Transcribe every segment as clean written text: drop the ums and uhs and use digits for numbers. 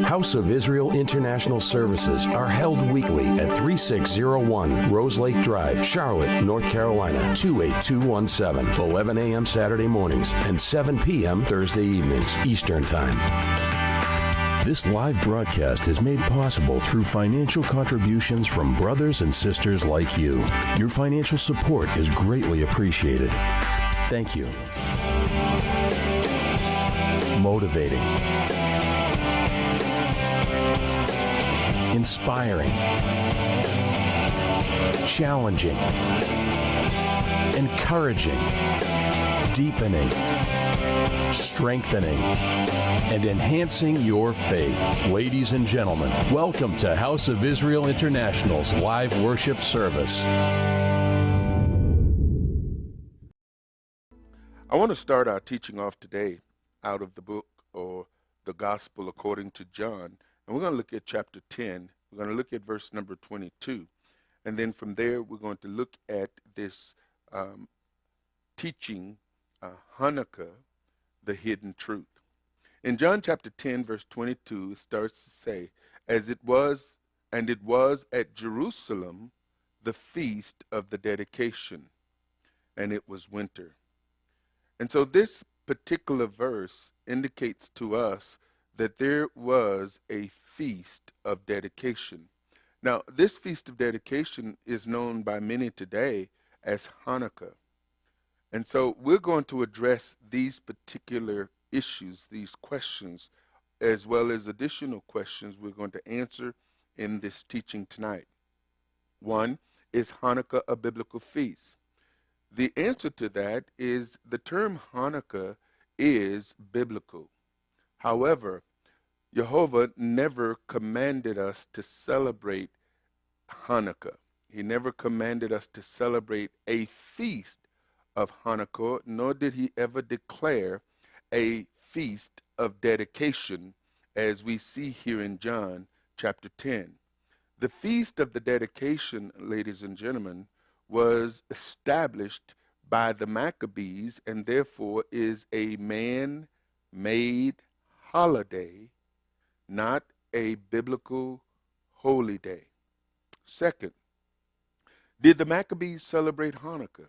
House of Israel International Services are held weekly at 3601 Rose Lake Drive, Charlotte, North Carolina, 28217, 11 a.m. Saturday mornings and 7 p.m. Thursday evenings, Eastern Time. This live broadcast is made possible through financial contributions from brothers and sisters like you. Your financial support is greatly appreciated. Thank you. Motivating. Inspiring, challenging, encouraging, deepening, strengthening, and enhancing your faith. Ladies and gentlemen, welcome to House of Israel International's live worship service. I want to start our teaching off today out of the book or the Gospel according to John. And we're going to look at chapter 10. We're going to look at verse number 22. And then from there, we're going to look at this teaching, Hanukkah, the hidden truth. In John chapter 10, verse 22, it starts to say, as it was at Jerusalem, the feast of the dedication, and it was winter. And so this particular verse indicates to us that there was a feast of dedication. Now, this feast of dedication is known by many today as Hanukkah. And so we're going to address these particular issues, these questions, as well as additional questions we're going to answer in this teaching tonight. One, is Hanukkah a biblical feast? The answer to that is the term Hanukkah is biblical. However, Jehovah never commanded us to celebrate Hanukkah. He never commanded us to celebrate a feast of Hanukkah, nor did he ever declare a feast of dedication, as we see here in John chapter 10. The feast of the dedication, ladies and gentlemen, was established by the Maccabees and therefore is a man-made holiday, not a biblical holy day. Second, did the Maccabees celebrate Hanukkah?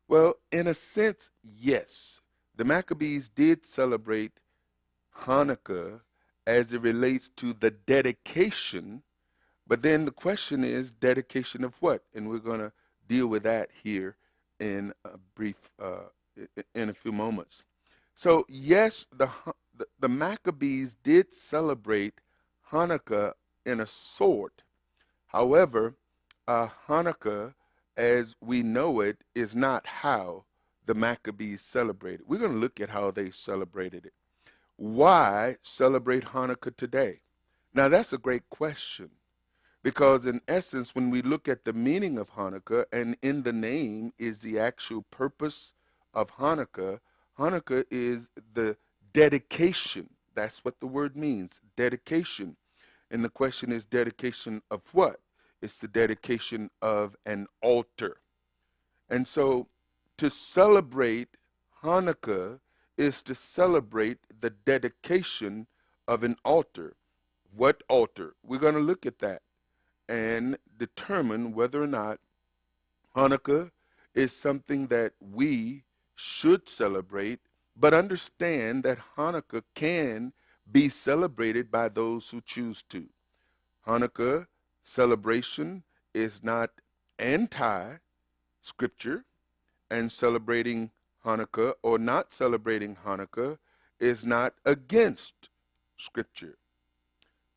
Well, in a sense, yes. The Maccabees did celebrate Hanukkah as it relates to the dedication, but then the question is, dedication of what? And we're going to deal with that here in a few moments. So yes, the Maccabees did celebrate Hanukkah in a sort. However, Hanukkah, as we know it, is not how the Maccabees celebrated. We're going to look at how they celebrated it. Why celebrate Hanukkah today? Now, that's a great question, because in essence, when we look at the meaning of Hanukkah, and in the name is the actual purpose of Hanukkah, Hanukkah is the dedication. That's what the word means, dedication. And the question is, dedication of what? It's the dedication of an altar. And so to celebrate Hanukkah is to celebrate the dedication of an altar. What altar? We're going to look at that and determine whether or not Hanukkah is something that we should celebrate, but understand that Hanukkah can be celebrated by those who choose to. Hanukkah celebration is not anti-scripture, and celebrating Hanukkah or not celebrating Hanukkah is not against scripture.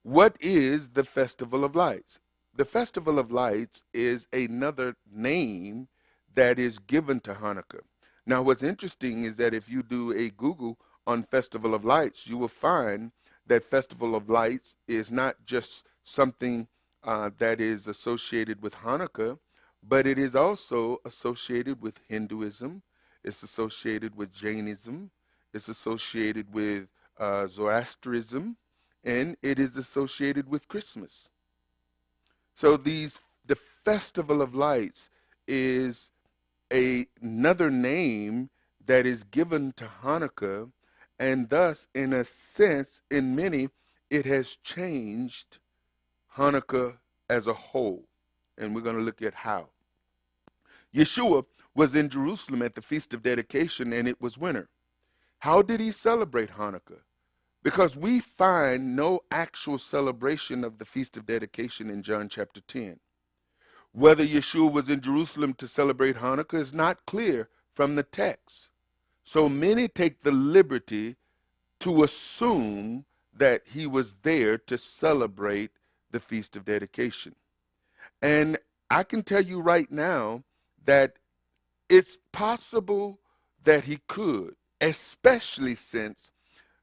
What is the Festival of Lights? The Festival of Lights is another name that is given to Hanukkah. Now, what's interesting is that if you do a Google on Festival of Lights, you will find that Festival of Lights is not just something that is associated with Hanukkah, but it is also associated with Hinduism, it's associated with Jainism, it's associated with Zoroastrianism, and it is associated with Christmas. So the Festival of Lights is another name that is given to Hanukkah, and thus, in a sense, in many, it has changed Hanukkah as a whole. And we're going to look at how. Yeshua was in Jerusalem at the Feast of Dedication, and it was winter. How did he celebrate Hanukkah? Because we find no actual celebration of the Feast of Dedication in John chapter 10. Whether Yeshua was in Jerusalem to celebrate Hanukkah is not clear from the text. So many take the liberty to assume that he was there to celebrate the Feast of Dedication. And I can tell you right now that it's possible that he could, especially since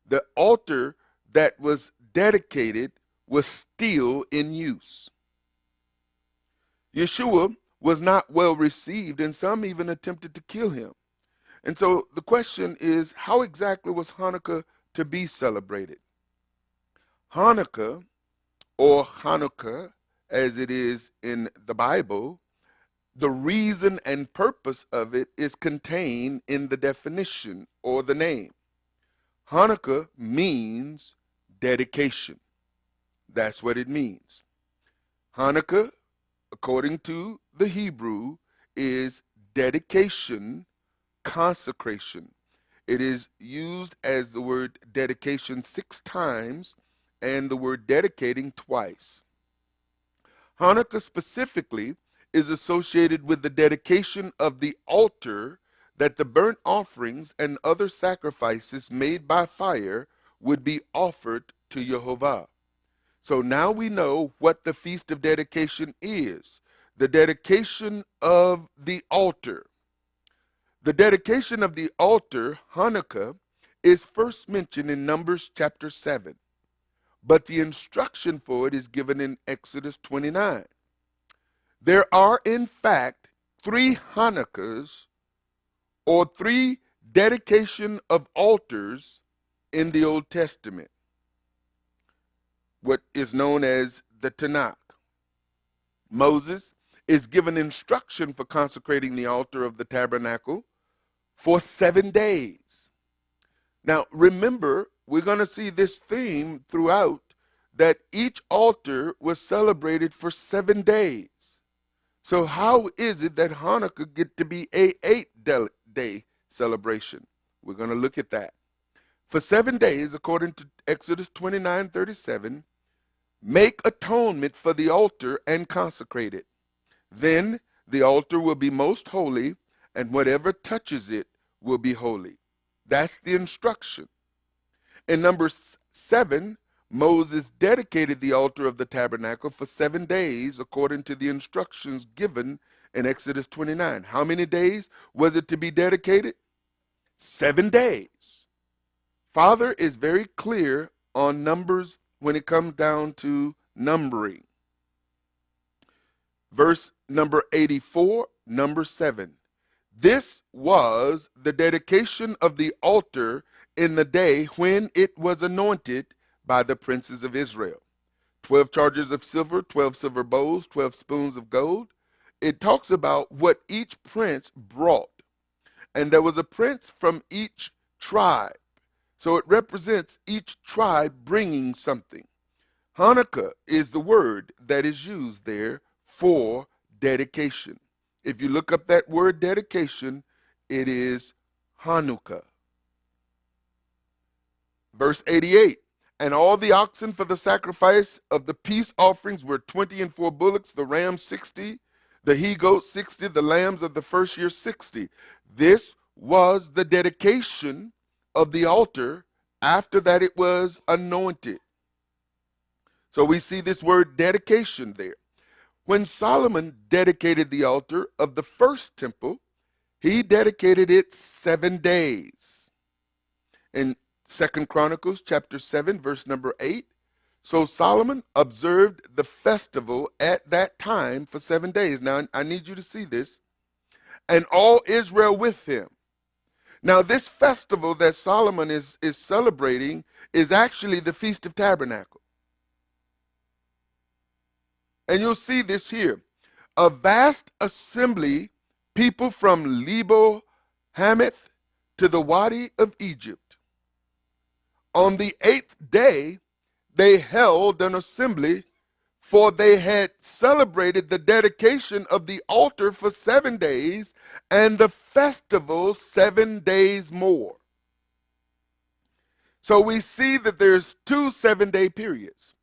the altar that was dedicated was still in use. Yeshua was not well received, and some even attempted to kill him. And so the question is, how exactly was Hanukkah to be celebrated? Hanukkah, or Hanukkah, as it is in the Bible, the reason and purpose of it is contained in the definition or the name. Hanukkah means dedication. That's what it means. Hanukkah, according to the Hebrew, is dedication, consecration. It is used as the word dedication 6 times and the word dedicating twice. Hanukkah specifically is associated with the dedication of the altar that the burnt offerings and other sacrifices made by fire would be offered to Jehovah. So now we know what the Feast of Dedication is. The dedication of the altar. The dedication of the altar, Hanukkah, is first mentioned in Numbers chapter 7. But the instruction for it is given in Exodus 29. There are, in fact, 3 Hanukkahs, or 3 dedication of altars in the Old Testament, what is known as the Tanakh. Moses is given instruction for consecrating the altar of the tabernacle for 7 days. Now, remember, we're going to see this theme throughout, that each altar was celebrated for 7 days. So how is it that Hanukkah get to be a 8-day celebration? We're going to look at that. For 7 days, according to Exodus 29:37, make atonement for the altar and consecrate it. Then the altar will be most holy, and whatever touches it will be holy. That's the instruction. In number 7, Moses dedicated the altar of the tabernacle for 7 days according to the instructions given in Exodus 29. How many days was it to be dedicated? 7 days. Father is very clear on numbers when it comes down to numbering. Verse number 84, number 7. This was the dedication of the altar in the day when it was anointed by the princes of Israel. 12 chargers of silver, 12 silver bowls, 12 spoons of gold. It talks about what each prince brought. And there was a prince from each tribe. So it represents each tribe bringing something. Hanukkah is the word that is used there for dedication. If you look up that word dedication, it is Hanukkah. Verse 88, and all the oxen for the sacrifice of the peace offerings were 20 and 4 bullocks, the rams 60, the he-goats 60, the lambs of the first year 60. This was the dedication of the altar after that it was anointed. So we see this word dedication there. When Solomon dedicated the altar of the first temple, he dedicated it 7 days. In 2 Chronicles chapter 7, verse number 8, so Solomon observed the festival at that time for 7 days. Now, I need you to see this. And all Israel with him. Now, this festival that Solomon is celebrating is actually the Feast of Tabernacle. And you'll see this here. A vast assembly, people from Lebo Hamath to the Wadi of Egypt. On the 8th day, they held an assembly, for they had celebrated the dedication of the altar for 7 days, and the festival 7 days more. So we see that there's 2 7-day periods.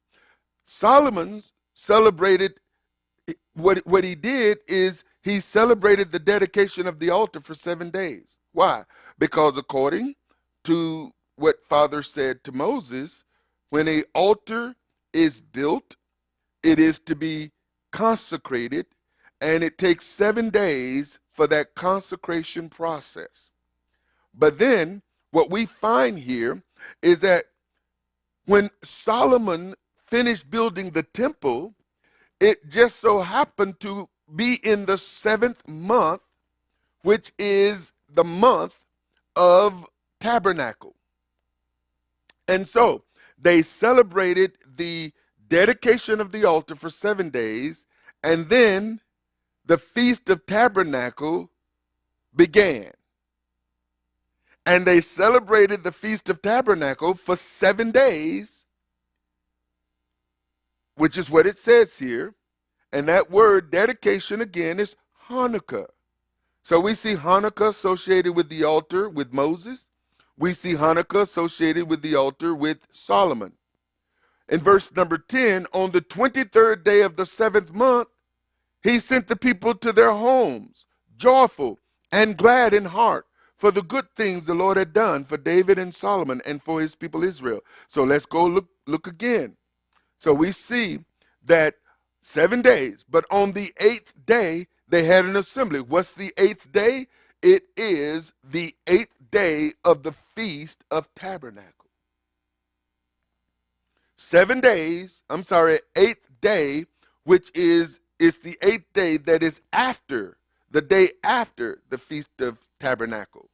Solomon celebrated, what he did is he celebrated the dedication of the altar for 7 days. Why? Because according to what Father said to Moses, when an altar is built, it is to be consecrated, and it takes 7 days for that consecration process. But then what we find here is that when Solomon finished building the temple, it just so happened to be in the 7th month, which is the month of Tabernacle. And so they celebrated the dedication of the altar for 7 days, and then the Feast of Tabernacle began. And they celebrated the Feast of Tabernacle for 7 days, which is what it says here. And that word dedication again is Hanukkah. So we see Hanukkah associated with the altar with Moses. We see Hanukkah associated with the altar with Solomon. In verse number 10, on the 23rd day of the 7th month, he sent the people to their homes, joyful and glad in heart, for the good things the Lord had done for David and Solomon and for his people Israel. So let's go look again. So we see that 7 days, but on the 8th day, they had an assembly. What's the 8th day? It is the 8th day of the Feast of Tabernacle. 7 days, 8th day, which is the 8th day that is after, the day after the Feast of Tabernacle.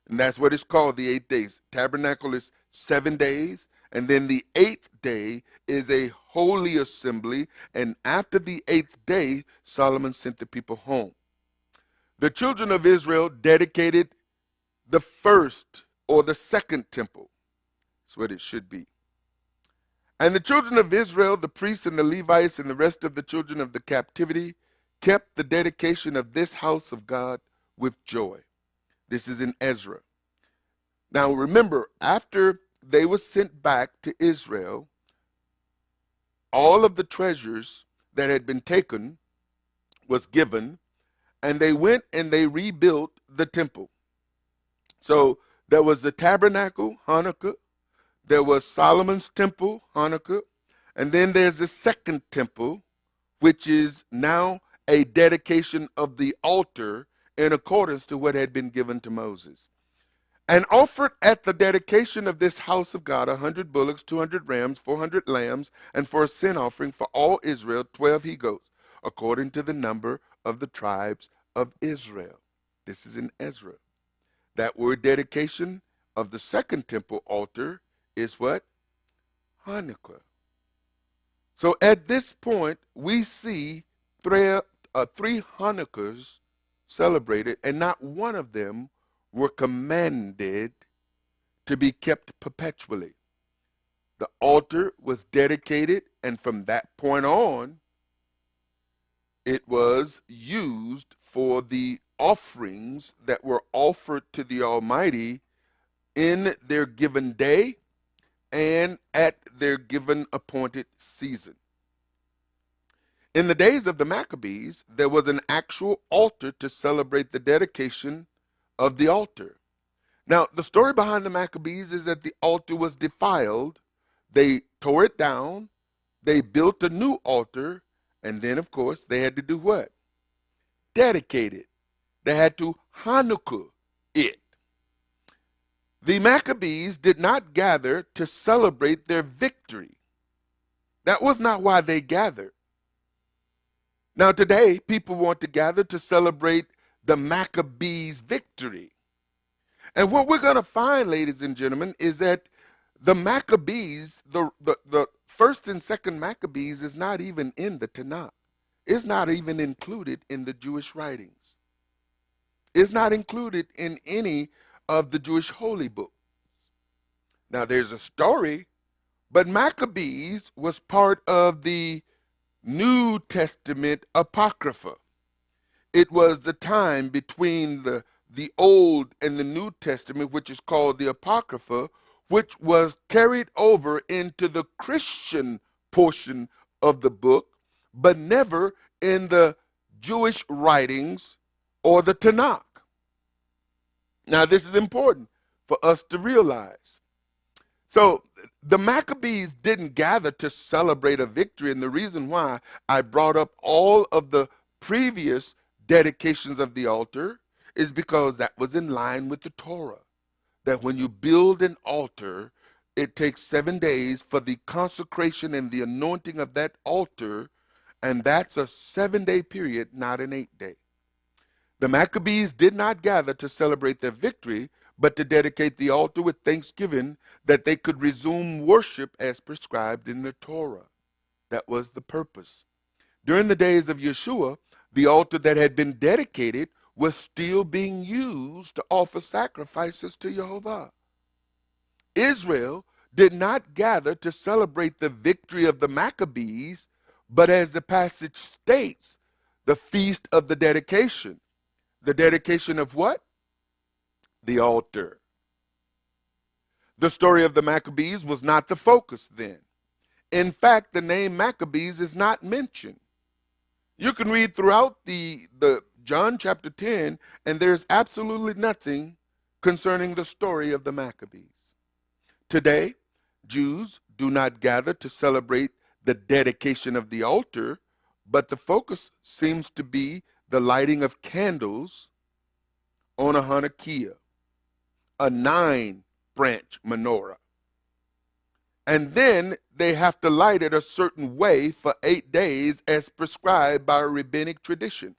And that's what it's called, the 8 days. Tabernacle is 7 days, and then the 8th day is a holy assembly, and after the 8th day, Solomon sent the people home. The children of Israel dedicated the first or the second temple. That's what it should be. And the children of Israel, the priests and the Levites and the rest of the children of the captivity, kept the dedication of this house of God with joy. This is in Ezra. Now remember, after they were sent back to Israel, all of the treasures that had been taken was given, and they went and they rebuilt the temple. So there was the tabernacle, Hanukkah. There was Solomon's temple, Hanukkah. And then there's the second temple, which is now a dedication of the altar in accordance to what had been given to Moses. And offered at the dedication of this house of God 100 bullocks, 200 rams, 400 lambs, and for a sin offering for all Israel 12 he-goats, according to the number of the tribes of Israel. This is in Ezra. That word dedication of the second temple altar is what? Hanukkah. So at this point, we see three Hanukkahs celebrated, and not one of them were commanded to be kept perpetually. The altar was dedicated, and from that point on, it was used for the offerings that were offered to the Almighty in their given day and at their given appointed season. In the days of the Maccabees, there was an actual altar to celebrate the dedication of the altar. Now, the story behind the Maccabees is that the altar was defiled. They tore it down. They built a new altar. And then, of course, they had to do what? Dedicate it. They had to Hanukkah it. The Maccabees did not gather to celebrate their victory. That was not why they gathered. Now today, people want to gather to celebrate the Maccabees' victory. And what we're going to find, ladies and gentlemen, is that the Maccabees, the first and second Maccabees, is not even in the Tanakh. It's not even included in the Jewish writings. It's not included in any of the Jewish holy books. Now there's a story, but Maccabees was part of the New Testament Apocrypha. It was the time between the Old and the New Testament, which is called the Apocrypha, which was carried over into the Christian portion of the book, but never in the Jewish writings or the Tanakh. Now, this is important for us to realize. So, the Maccabees didn't gather to celebrate a victory, and the reason why I brought up all of the previous dedications of the altar is because that was in line with the Torah. That when you build an altar, it takes 7 days for the consecration and the anointing of that altar, and that's a 7-day period, not an 8-day. The Maccabees did not gather to celebrate their victory, but to dedicate the altar with thanksgiving that they could resume worship as prescribed in the Torah. That was the purpose. During the days of Yeshua, the altar that had been dedicated was still being used to offer sacrifices to Jehovah. Israel did not gather to celebrate the victory of the Maccabees, but as the passage states, the Feast of the Dedication. The dedication of what? The altar. The story of the Maccabees was not the focus then. In fact, the name Maccabees is not mentioned. You can read throughout the John chapter 10, and there's absolutely nothing concerning the story of the Maccabees. Today, Jews do not gather to celebrate the dedication of the altar, but the focus seems to be the lighting of candles on a Hanukkah, a 9-branch menorah. And then they have to light it a certain way for 8 days as prescribed by a rabbinic tradition.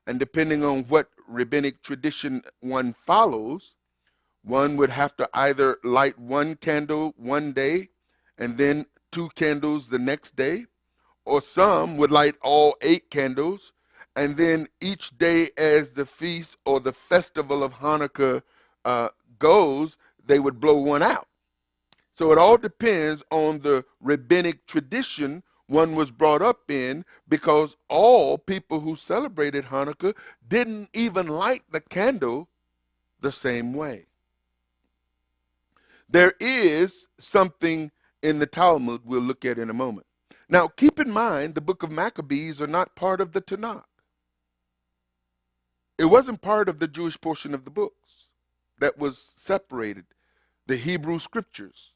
And depending on what rabbinic tradition one follows, one would have to either light 1 candle one day and then 2 candles the next day, or some would light all 8 candles, and then each day as the feast or the festival of Hanukkah goes, they would blow one out. So it all depends on the rabbinic tradition one was brought up in, because all people who celebrated Hanukkah didn't even light the candle the same way. There is something in the Talmud we'll look at in a moment. Now, keep in mind, the book of Maccabees are not part of the Tanakh. It wasn't part of the Jewish portion of the books that was separated, the Hebrew scriptures.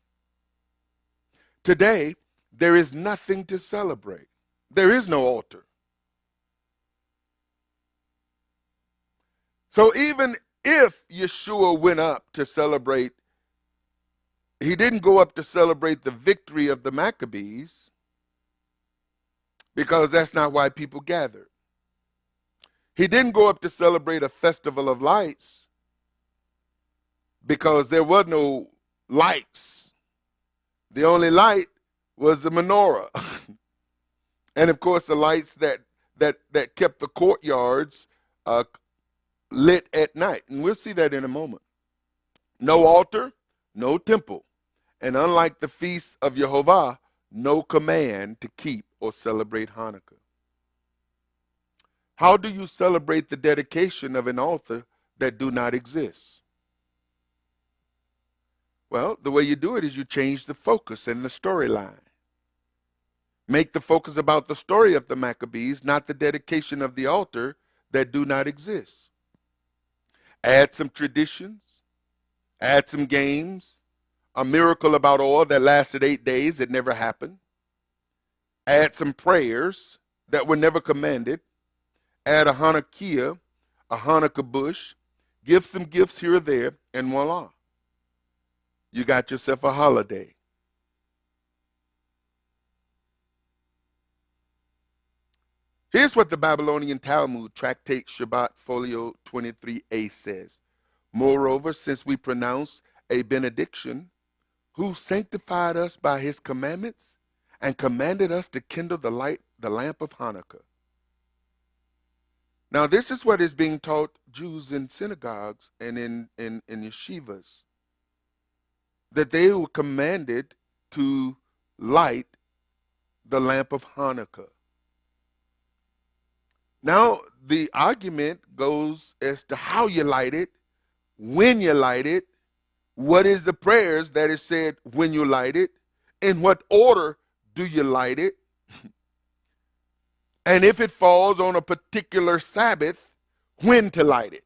Today, there is nothing to celebrate. There is no altar. So even if Yeshua went up to celebrate, he didn't go up to celebrate the victory of the Maccabees, because that's not why people gathered. He didn't go up to celebrate a festival of lights, because there were no lights. The only light was the menorah. And of course the lights that kept the courtyards lit at night. And we'll see that in a moment. No altar, no temple. And unlike the feast of Jehovah, no command to keep or celebrate Hanukkah. How do you celebrate the dedication of an altar that do not exist? Well, the way you do it is you change the focus and the storyline. Make the focus about the story of the Maccabees, not the dedication of the altar that do not exist. Add some traditions, add some games, a miracle about oil that lasted 8 days, it never happened. Add some prayers that were never commanded. Add a Hanukkah, a Hanukkah bush, give some gifts here or there, and voila. You got yourself a holiday. Here's what the Babylonian Talmud, Tractate Shabbat, Folio 23a says. Moreover, since we pronounce a benediction, who sanctified us by his commandments and commanded us to kindle the lamp of Hanukkah. Now, this is what is being taught Jews in synagogues and in yeshivas. that they were commanded to light the lamp of Hanukkah. Now, the argument goes as to how you light it, when you light it, what is the prayers that is said when you light it, in what order do you light it, and if it falls on a particular Sabbath, when to light it.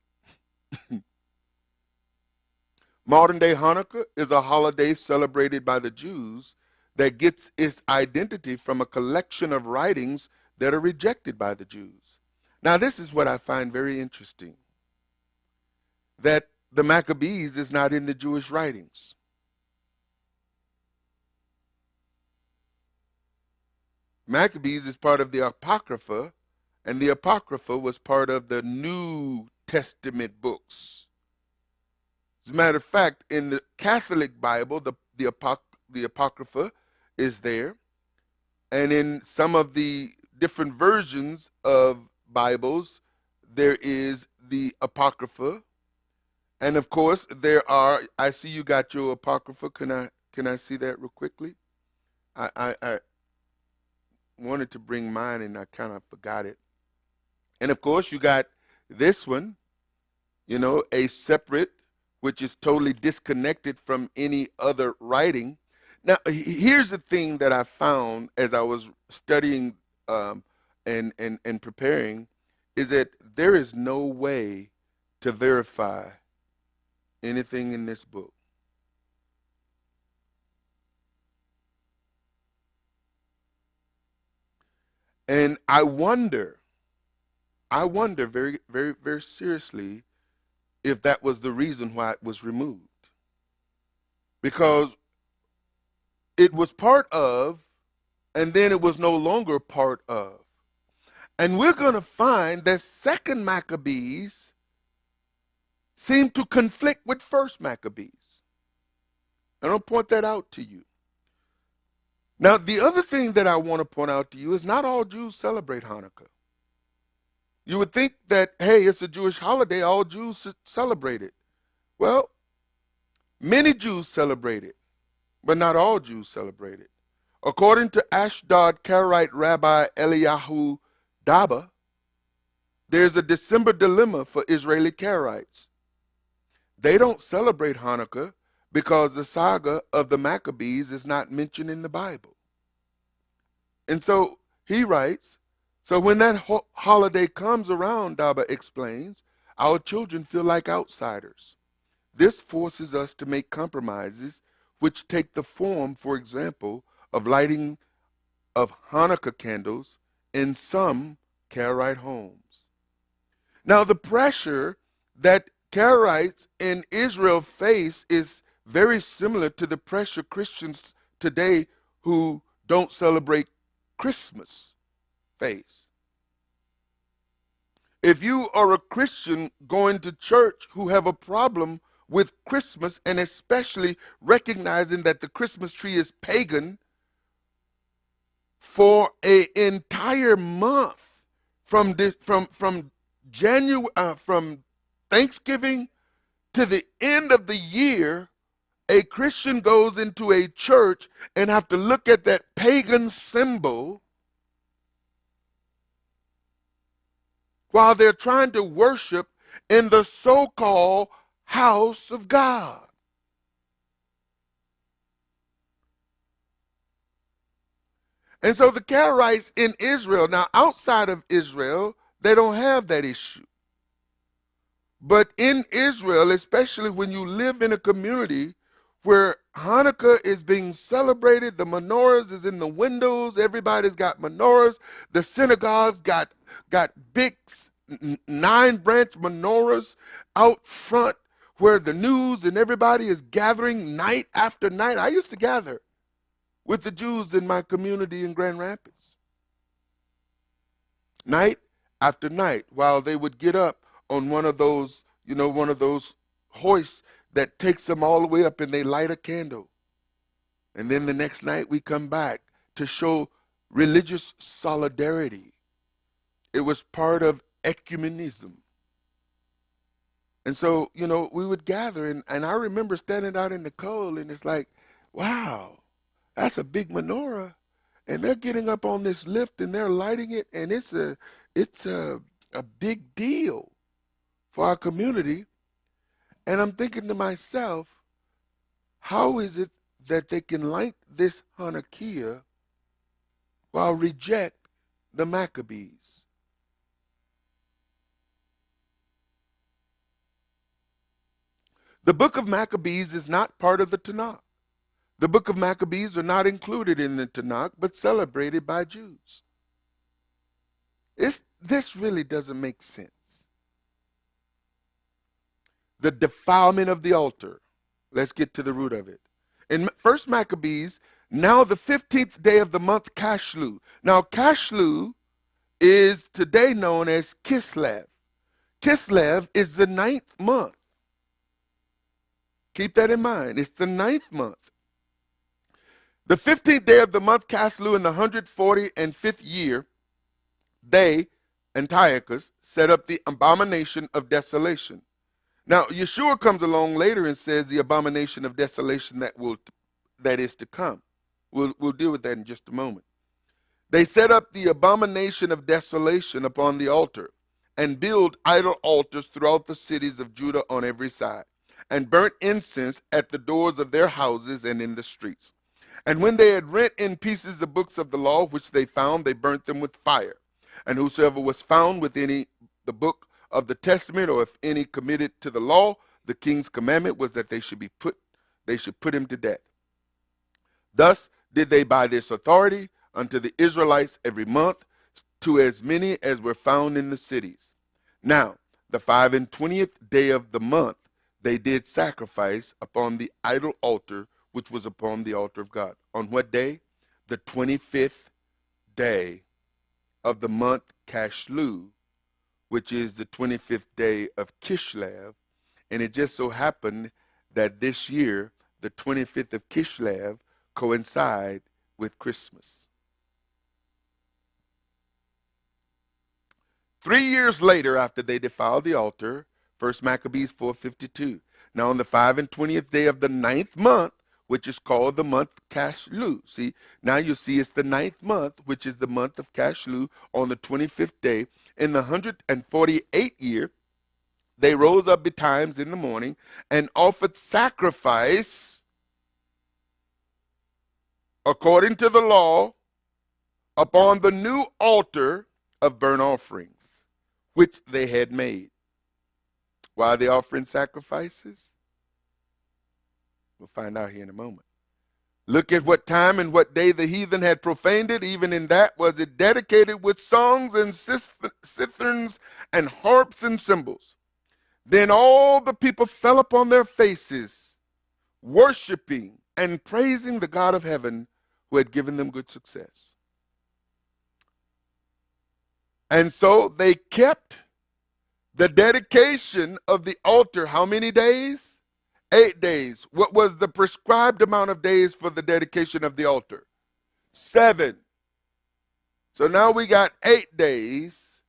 Modern day Hanukkah is a holiday celebrated by the Jews that gets its identity from a collection of writings that are rejected by the Jews. Now, this is what I find very interesting, that the Maccabees is not in the Jewish writings. Maccabees is part of the Apocrypha, and the Apocrypha was part of the New Testament books. As a matter of fact, in the Catholic Bible, the Apocrypha is there, and in some of the different versions of Bibles, there is the Apocrypha. And of course, there are, I see you got your Apocrypha. Can I see that real quickly? I wanted to bring mine and I kind of forgot it. And of course, you got this one, a separate, which is totally disconnected from any other writing. Now, here's the thing that I found as I was studying and preparing, is that there is no way to verify anything in this book. And I wonder very, very, very seriously if that was the reason why it was removed. Because it was part of, and then it was no longer part of. And we're going to find that second Maccabees seem to conflict with first Maccabees. And I'll point that out to you. Now, the other thing that I want to point out to you is not all Jews celebrate Hanukkah. You would think that, hey, it's a Jewish holiday, all Jews celebrate it. Well, many Jews celebrate it, but not all Jews celebrate it. According to Ashdod Karaite Rabbi Eliyahu Daba, there's a December dilemma for Israeli Karaites. They don't celebrate Hanukkah because the saga of the Maccabees is not mentioned in the Bible. And so he writes, so when that holiday comes around, Daba explains, our children feel like outsiders. This forces us to make compromises which take the form, for example, of lighting of Hanukkah candles in some Karaite homes. Now, the pressure that Karaites in Israel face is very similar to the pressure Christians today who don't celebrate Christmas face. If you are a Christian going to church who have a problem with Christmas, and especially recognizing that the Christmas tree is pagan, for an entire month from Thanksgiving to the end of the year, a Christian goes into a church and have to look at that pagan symbol while they're trying to worship in the so-called house of God. And so the Karaites in Israel, now outside of Israel, they don't have that issue. But in Israel, especially when you live in a community where Hanukkah is being celebrated, the menorahs is in the windows, everybody's got menorahs, the synagogues got big 9-branch menorahs out front where the news and everybody is gathering night after night. I used to gather with the Jews in my community in Grand Rapids, night after night, while they would get up on one of those hoists that takes them all the way up, and they light a candle. And then the next night we come back to show religious solidarity. It was part of ecumenism. And so, we would gather, and I remember standing out in the cold, and it's like, wow, that's a big menorah. And they're getting up on this lift and they're lighting it, and it's a big deal for our community. And I'm thinking to myself, how is it that they can light this Hanukkah while reject the Maccabees? The book of Maccabees is not part of the Tanakh. The book of Maccabees are not included in the Tanakh, but celebrated by Jews. This really doesn't make sense. The defilement of the altar. Let's get to the root of it. In 1 Maccabees, now the 15th day of the month Kashlu. Now Kashlu is today known as Kislev. Kislev is the 9th month. Keep that in mind. It's the 9th month. The 15th day of the month Kashlu in the 145th year, they, Antiochus, set up the Abomination of Desolation. Now, Yeshua comes along later and says the Abomination of Desolation that is to come. We'll deal with that in just a moment. They set up the Abomination of Desolation upon the altar and built idol altars throughout the cities of Judah on every side, and burnt incense at the doors of their houses and in the streets. And when they had rent in pieces the books of the law which they found, they burnt them with fire. And whosoever was found with the book of the testament, or if any committed to the law, the king's commandment was that they should put him to death. Thus did they by this authority unto the Israelites every month, to as many as were found in the cities. Now the 25th day of the month they did sacrifice upon the idol altar which was upon the altar of God. On what day? The 25th day of the month Kashlu, which is the 25th day of Kislev. And it just so happened that this year, the 25th of Kislev coincide with Christmas. 3 years later, after they defiled the altar, 1 Maccabees 4:52. Now on the 25th day of the 9th month, which is called the month Kashlu. See, now you see it's the 9th month, which is the month of Kashlu, on the 25th day. In the 148th year, they rose up betimes in the morning and offered sacrifice according to the law upon the new altar of burnt offerings, which they had made. Why are they offering sacrifices? We'll find out here in a moment. Look at what time and what day the heathen had profaned it. Even in that was it dedicated with songs and citherns and harps and cymbals. Then all the people fell upon their faces, worshiping and praising the God of heaven who had given them good success. And so they kept the dedication of the altar. How many days? 8 days. What was the prescribed amount of days for the dedication of the altar? 7. So now we got 8 days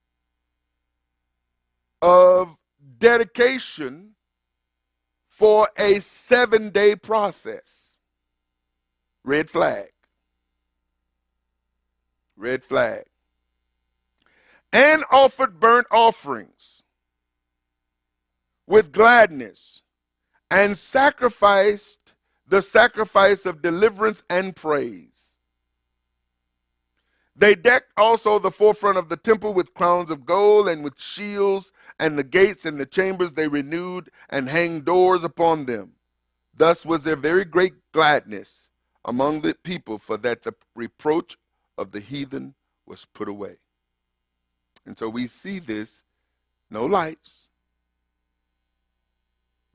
of dedication for a 7-day process. Red flag. Red flag. And offered burnt offerings with gladness, and sacrificed the sacrifice of deliverance and praise. They decked also the forefront of the temple with crowns of gold and with shields, and the gates and the chambers they renewed and hanged doors upon them. Thus was there very great gladness among the people, for that the reproach of the heathen was put away. And so we see this, no lights.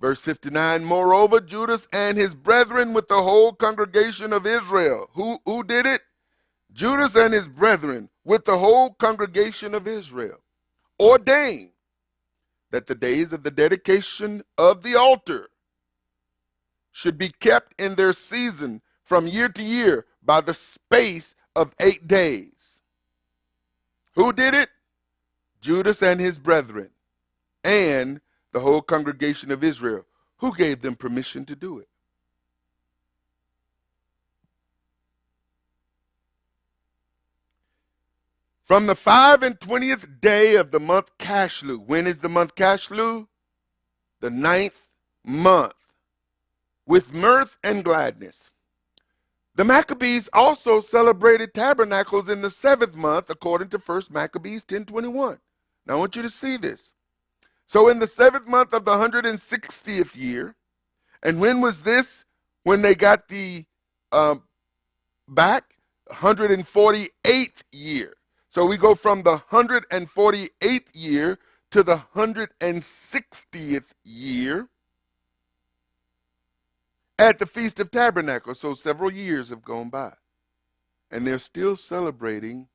Verse 59, moreover, Judas and his brethren with the whole congregation of Israel. Who did it? Judas and his brethren with the whole congregation of Israel ordained that the days of the dedication of the altar should be kept in their season from year to year by the space of 8 days. Who did it? Judas and his brethren, and the whole congregation of Israel. Who gave them permission to do it? From the 25th day of the month Cashleu. When is the month Cashleu? The 9th month. With mirth and gladness. The Maccabees also celebrated tabernacles in the 7th month, according to 1 Maccabees 10:21. Now I want you to see this. So in the 7th month of the 160th year, and when was this? When they got the back? 148th year. So we go from the 148th year to the 160th year at the Feast of Tabernacle. So several years have gone by. And they're still celebrating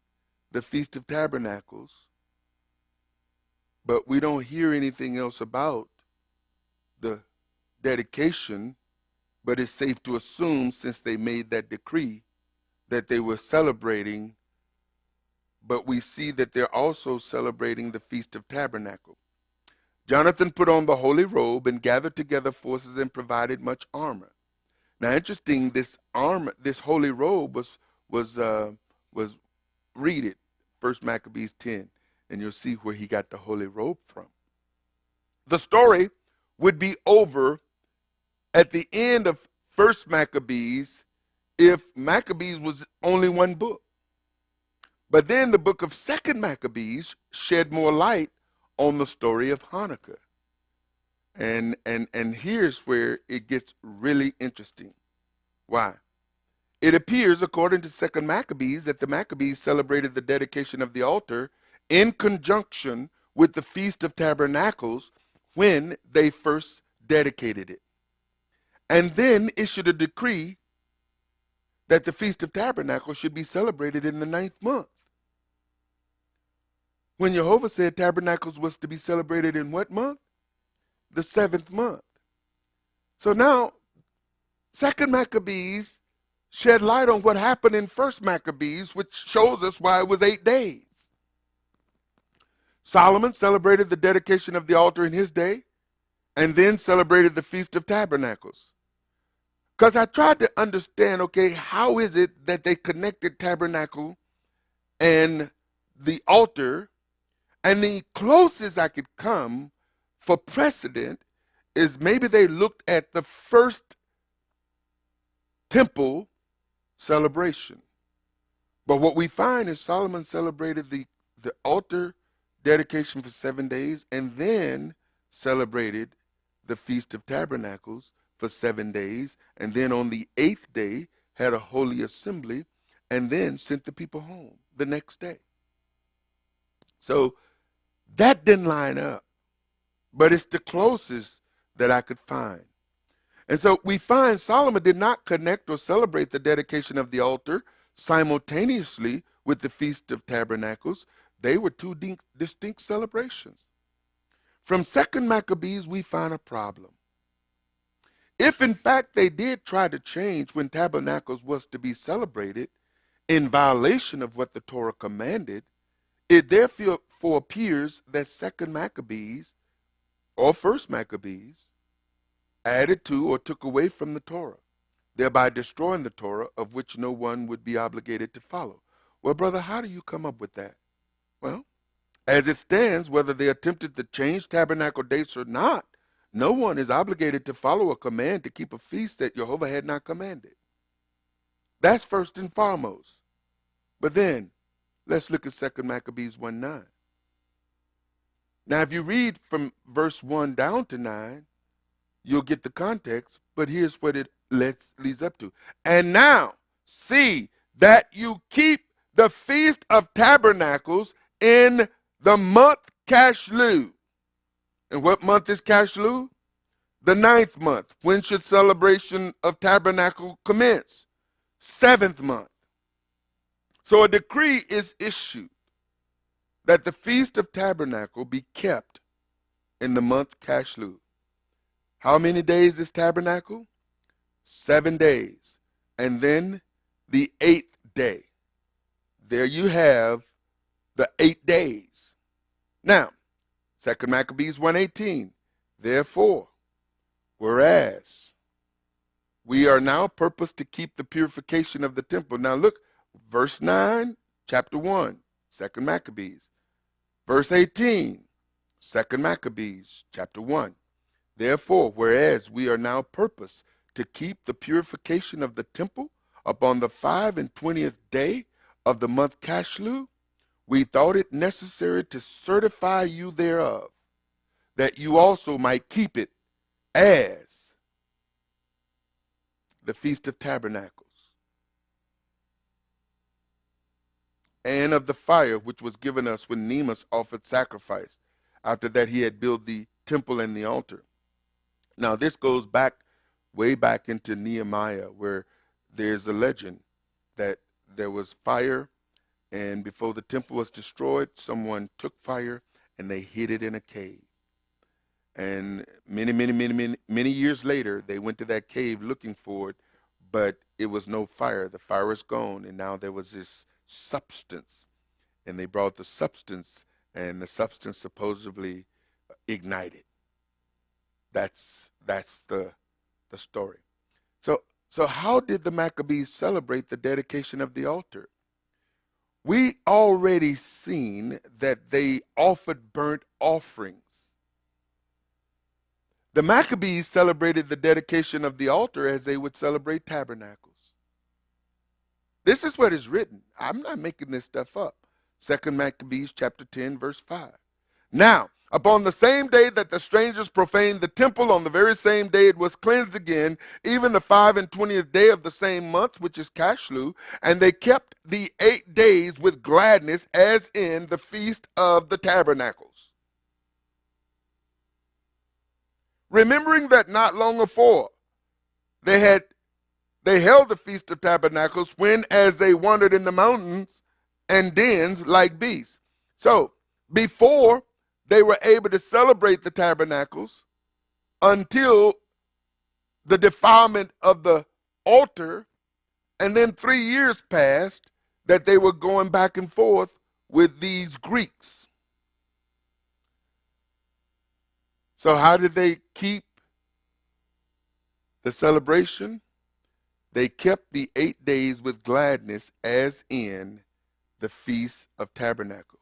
the Feast of Tabernacles. But we don't hear anything else about the dedication. But it's safe to assume, since they made that decree, that they were celebrating. But we see that they're also celebrating the Feast of Tabernacle. Jonathan put on the holy robe and gathered together forces and provided much armor. Now, interesting, this armor, this holy robe was read it, 1 Maccabees 10, and you'll see where he got the holy robe from. The story would be over at the end of 1 Maccabees if Maccabees was only one book. But then the book of 2 Maccabees shed more light on the story of Hanukkah. And here's where it gets really interesting. Why? It appears, according to 2 Maccabees, that the Maccabees celebrated the dedication of the altar in conjunction with the Feast of Tabernacles when they first dedicated it. And then issued a decree that the Feast of Tabernacle should be celebrated in the 9th month. When Jehovah said Tabernacles was to be celebrated in what month? The 7th month. So now, 2 Maccabees shed light on what happened in 1 Maccabees, which shows us why it was 8 days. Solomon celebrated the dedication of the altar in his day, and then celebrated the Feast of Tabernacles. Because I tried to understand, okay, how is it that they connected tabernacle and the altar? And the closest I could come for precedent is maybe they looked at the first temple celebration. But what we find is Solomon celebrated the altar dedication for 7 days and then celebrated the Feast of Tabernacles for 7 days, and then on the 8th day had a holy assembly and then sent the people home the next day. So that didn't line up, but it's the closest that I could find. And so we find Solomon did not connect or celebrate the dedication of the altar simultaneously with the Feast of Tabernacles. They were two distinct celebrations. From 2 Maccabees, we find a problem. If in fact they did try to change when Tabernacles was to be celebrated in violation of what the Torah commanded, it therefore appears that 2 Maccabees or 1 Maccabees added to or took away from the Torah, thereby destroying the Torah, of which no one would be obligated to follow. Well, brother, how do you come up with that? Well, as it stands, whether they attempted to change tabernacle dates or not, no one is obligated to follow a command to keep a feast that Jehovah had not commanded. That's first and foremost. But then, let's look at 2 Maccabees 1:9. Now, if you read from verse 1 down to 9, you'll get the context, but here's what it leads up to. And now, see that you keep the Feast of Tabernacles in the month Cashleu. And what month is Cashleu? The 9th month. When should celebration of tabernacle commence? 7th month. So a decree is issued that the Feast of Tabernacle be kept in the month Cashleu. How many days is tabernacle? 7 days. And then the 8th day. There you have the 8 days. Now, 2 Maccabees 1:18. Therefore, whereas we are now purposed to keep the purification of the temple. Now look, verse 9, chapter 1, 2 Maccabees. Verse 18, 2 Maccabees, chapter 1. Therefore, whereas we are now purposed to keep the purification of the temple upon the 25th day of the month Cashlu, we thought it necessary to certify you thereof, that you also might keep it as the Feast of Tabernacles, and of the fire which was given us when Nemus offered sacrifice, after that he had built the temple and the altar. Now this goes back, way back into Nehemiah, where there's a legend that there was fire, and before the temple was destroyed, someone took fire and they hid it in a cave. And many years later, they went to that cave looking for it, but it was no fire. The fire was gone, and now there was this substance. And they brought the substance, and the substance supposedly ignited. That's the story. So how did the Maccabees celebrate the dedication of the altar? We already seen that they offered burnt offerings. The Maccabees celebrated the dedication of the altar as they would celebrate tabernacles. This is what is written. I'm not making this stuff up. 2 Maccabees chapter 10, verse 5. Now, upon the same day that the strangers profaned the temple, on the very same day it was cleansed again, even the 25th day of the same month, which is Cashlu, and they kept the 8 days with gladness, as in the Feast of the Tabernacles. Remembering that not long afore they held the Feast of Tabernacles, when as they wandered in the mountains and dens like beasts. So before they were able to celebrate the tabernacles, until the defilement of the altar, and then 3 years passed that they were going back and forth with these Greeks. So how did they keep the celebration? They kept the 8 days with gladness, as in the Feast of Tabernacle.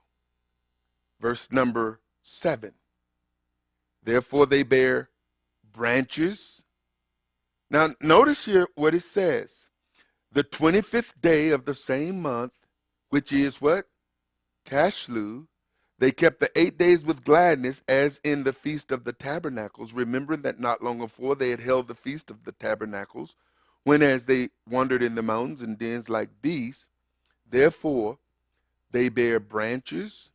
Verse number 7. Therefore they bear branches. Now notice here what it says. The 25th day of the same month, which is what? Cashlu. They kept the 8 days with gladness, as in the Feast of the Tabernacles, remembering that not long before they had held the Feast of the Tabernacles, when as they wandered in the mountains and dens like beasts. Therefore they bear branches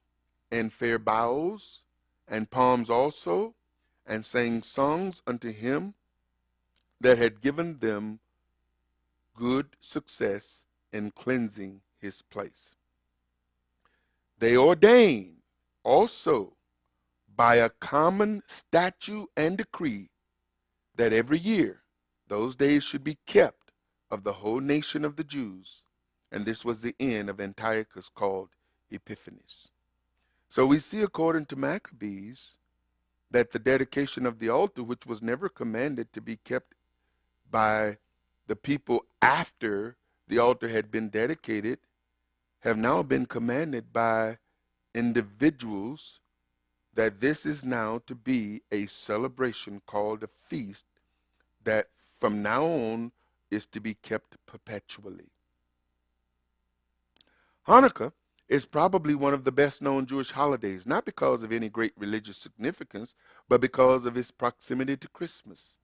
and fair boughs and palms also, and sang songs unto him that had given them good success in cleansing his place. They ordained also by a common statute and decree that every year those days should be kept of the whole nation of the Jews. And this was the end of Antiochus, called Epiphanes. So we see, according to Maccabees, that the dedication of the altar, which was never commanded to be kept by the people after the altar had been dedicated, have now been commanded by individuals, that this is now to be a celebration called a feast, that from now on is to be kept perpetually. Hanukkah is probably one of the best known Jewish holidays, not because of any great religious significance, but because of its proximity to Christmas.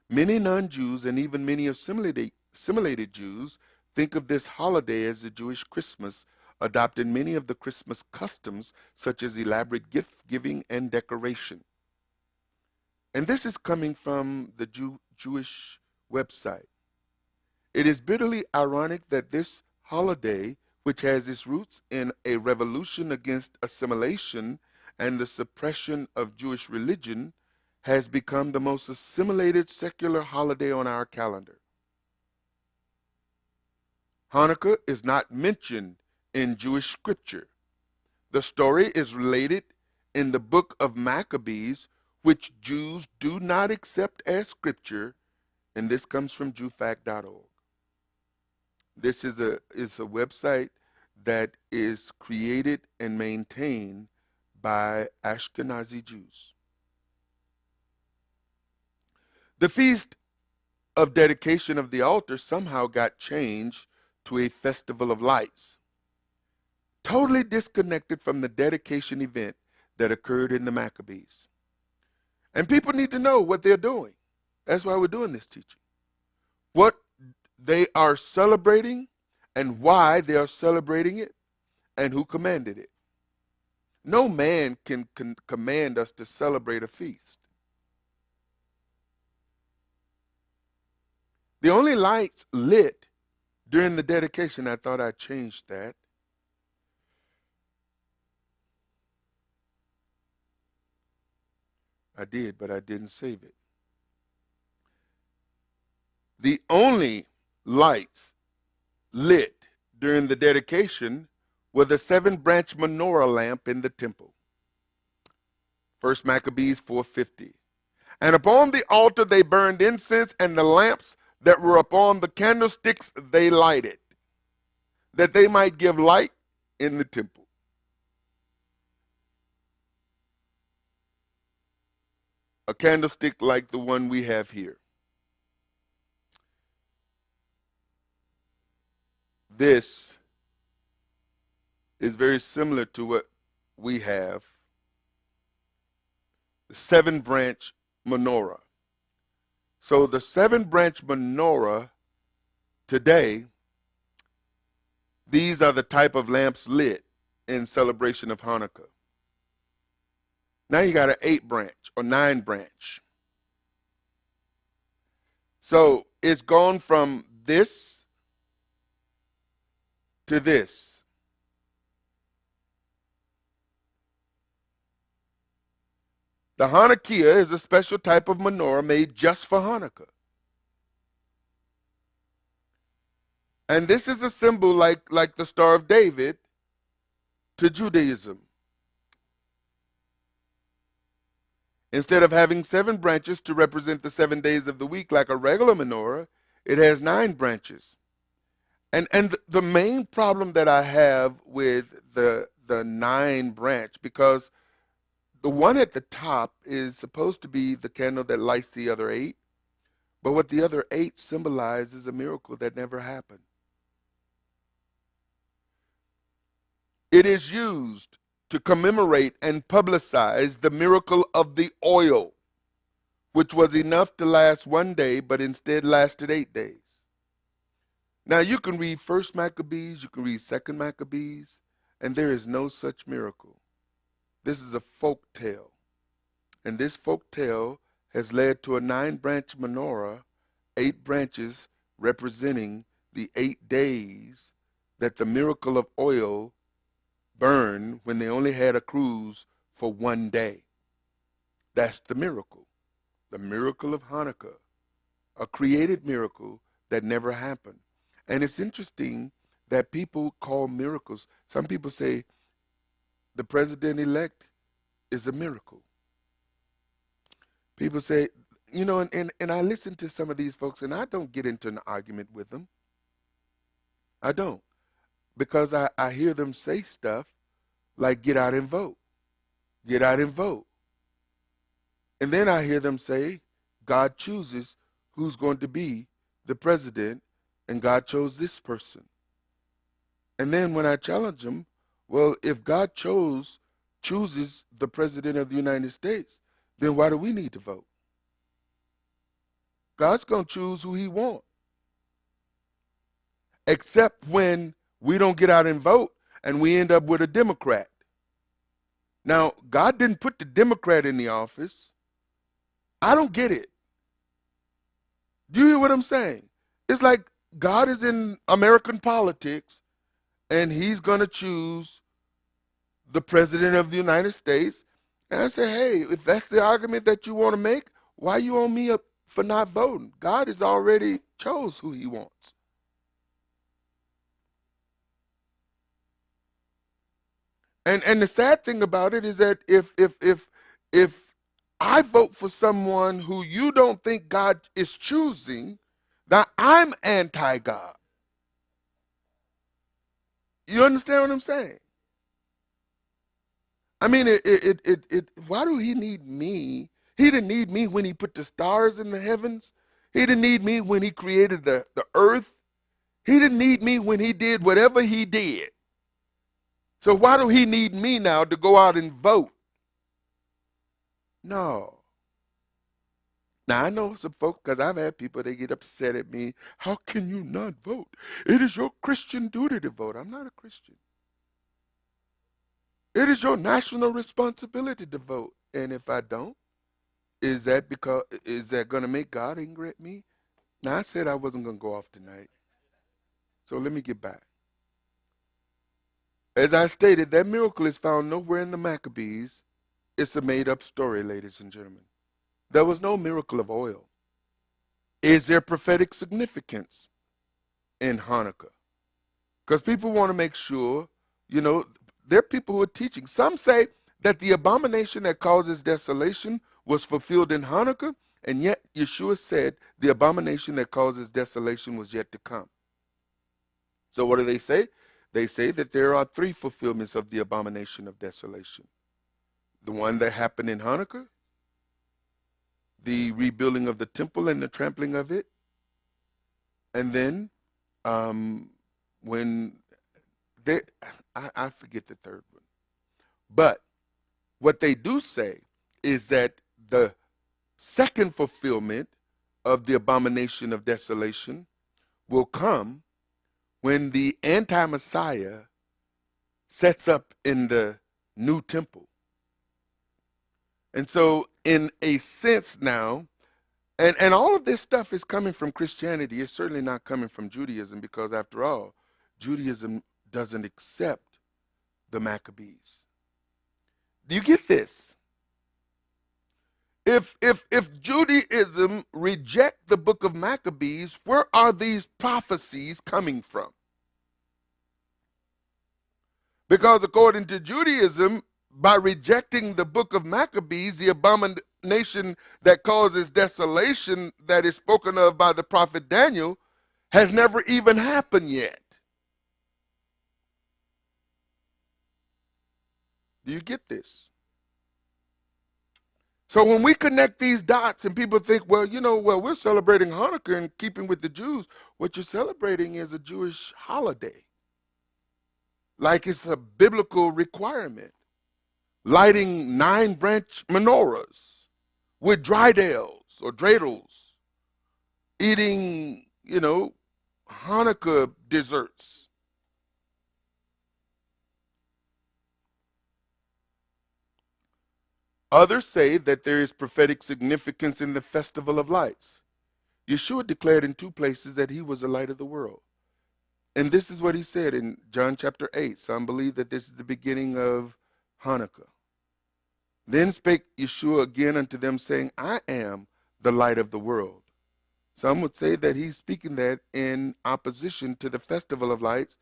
Many non-Jews, and even many assimilated Jews, think of this holiday as the Jewish Christmas, adopting many of the Christmas customs, such as elaborate gift giving and decoration. And this is coming from the Jewish website. It is bitterly ironic that this holiday, which has its roots in a revolution against assimilation and the suppression of Jewish religion, has become the most assimilated secular holiday on our calendar. Hanukkah is not mentioned in Jewish scripture. The story is related in the book of Maccabees, which Jews do not accept as scripture, and this comes from Jewfact.org. This is a website that is created and maintained by Ashkenazi Jews. The Feast of Dedication of the Altar somehow got changed to a festival of lights, totally disconnected from the dedication event that occurred in the Maccabees. And people need to know what they're doing. That's why we're doing this teaching. What they are celebrating and why they are celebrating it and who commanded it. No man can command us to celebrate a feast. The only lights lit during the dedication, I thought I changed that. I did, but I didn't save it. The only lights lit during the dedication were the 7-branch menorah lamp in the temple. 1 Maccabees 4:50. And upon the altar they burned incense, and the lamps that were upon the candlesticks they lighted, that they might give light in the temple. A candlestick like the one we have here. This is very similar to what we have, the 7-branch menorah. So the 7-branch menorah today, these are the type of lamps lit in celebration of Hanukkah. Now you got an 8-branch or 9-branch. So it's gone from this to this. The Hanukkah is a special type of menorah made just for Hanukkah. And this is a symbol like the Star of David to Judaism. Instead of having 7 branches to represent the 7 days of the week like a regular menorah, it has 9 branches. And the main problem that I have with the 9 branch, because the one at the top is supposed to be the candle that lights the other 8, but what the other 8 symbolize is a miracle that never happened. It is used to commemorate and publicize the miracle of the oil, which was enough to last 1 day, but instead lasted 8 days. Now you can read 1 Maccabees, you can read 2 Maccabees, and there is no such miracle. This is a folk tale. And this folk tale has led to a 9-branch menorah, 8 branches representing the 8 days that the miracle of oil burned when they only had a cruise for 1 day. That's the miracle of Hanukkah, a created miracle that never happened. And it's interesting that people call miracles. Some people say the president-elect is a miracle. People say, you know, and I listen to some of these folks, and I don't get into an argument with them. I don't. Because I hear them say stuff like, get out and vote. Get out and vote. And then I hear them say, God chooses who's going to be the president, and God chose this person. And then when I challenge them, well, if God chooses the president of the United States, then why do we need to vote? God's going to choose who he wants. Except when we don't get out and vote and we end up with a Democrat. Now, God didn't put the Democrat in the office. I don't get it. Do you hear what I'm saying? It's like God is in American politics and he's going to choose the president of the United States. And I say, hey, if that's the argument that you want to make, why you on me up for not voting? God has already chose who he wants. And the sad thing about it is that if I vote for someone who you don't think God is choosing, now I'm anti-God. You understand what I'm saying? I mean, why do he need me? He didn't need me when he put the stars in the heavens. He didn't need me when he created the earth. He didn't need me when he did whatever he did. So why do he need me now to go out and vote? No. Now, I know some folks, because I've had people, they get upset at me. How can you not vote? It is your Christian duty to vote. I'm not a Christian. It is your national responsibility to vote. And if I don't, is that going to make God angry at me? Now, I said I wasn't going to go off tonight. So let me get back. As I stated, that miracle is found nowhere in the Maccabees. It's a made-up story, ladies and gentlemen. There was no miracle of oil. Is there prophetic significance in Hanukkah? Because people want to make sure, there are people who are teaching. Some say that the abomination that causes desolation was fulfilled in Hanukkah, and yet Yeshua said the abomination that causes desolation was yet to come. So what do they say? They say that there are 3 fulfillments of the abomination of desolation. The one that happened in Hanukkah, the rebuilding of the temple and the trampling of it, and then when I forget the third one. But what they do say is that the second fulfillment of the abomination of desolation will come when the anti-Messiah sets up in the new temple. And so in a sense now, and all of this stuff is coming from Christianity. It's certainly not coming from Judaism, because after all, Judaism doesn't accept the Maccabees. Do you get this? If Judaism reject the book of Maccabees, where are these prophecies coming from? Because according to Judaism, by rejecting the book of Maccabees, the abomination that causes desolation that is spoken of by the prophet Daniel has never even happened yet. Do you get this? So when we connect these dots and people think, well, we're celebrating Hanukkah in keeping with the Jews, what you're celebrating is a Jewish holiday. Like it's a biblical requirement. Lighting 9-branch menorahs with dreidels or dreidels, eating, Hanukkah desserts. Others say that there is prophetic significance in the Festival of Lights. Yeshua declared in 2 places that he was the light of the world. And this is what he said in John chapter 8. Some believe that this is the beginning of Hanukkah. Then spake Yeshua again unto them, saying, I am the light of the world. Some would say that he's speaking that in opposition to the Festival of Lights,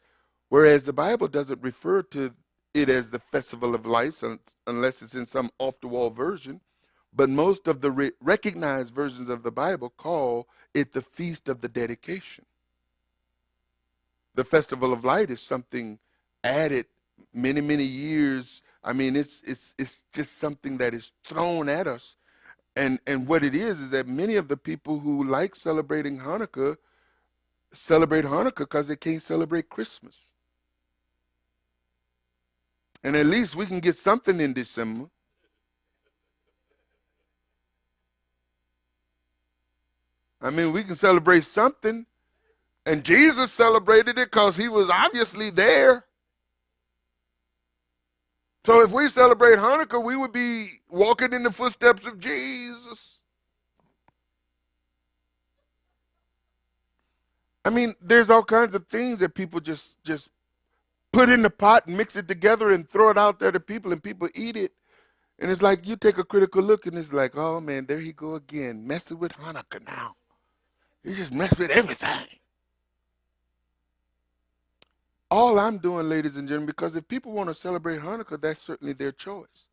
whereas the Bible doesn't refer to it as the Festival of Lights unless it's in some off-the-wall version. But most of the recognized versions of the Bible call it the Feast of the Dedication. The Festival of Light is something added many, many years. I mean, it's just something that is thrown at us. And what it is that many of the people who like celebrating Hanukkah celebrate Hanukkah because they can't celebrate Christmas. And at least we can get something in December. I mean, we can celebrate something. And Jesus celebrated it because he was obviously there. So if we celebrate Hanukkah, we would be walking in the footsteps of Jesus. I mean, there's all kinds of things that people just put in the pot and mix it together and throw it out there to people, and people eat it. And it's like you take a critical look and it's like, oh man, there he go again, messing with Hanukkah now. He just messed with everything. All I'm doing, ladies and gentlemen, because if people want to celebrate Hanukkah, that's certainly their choice.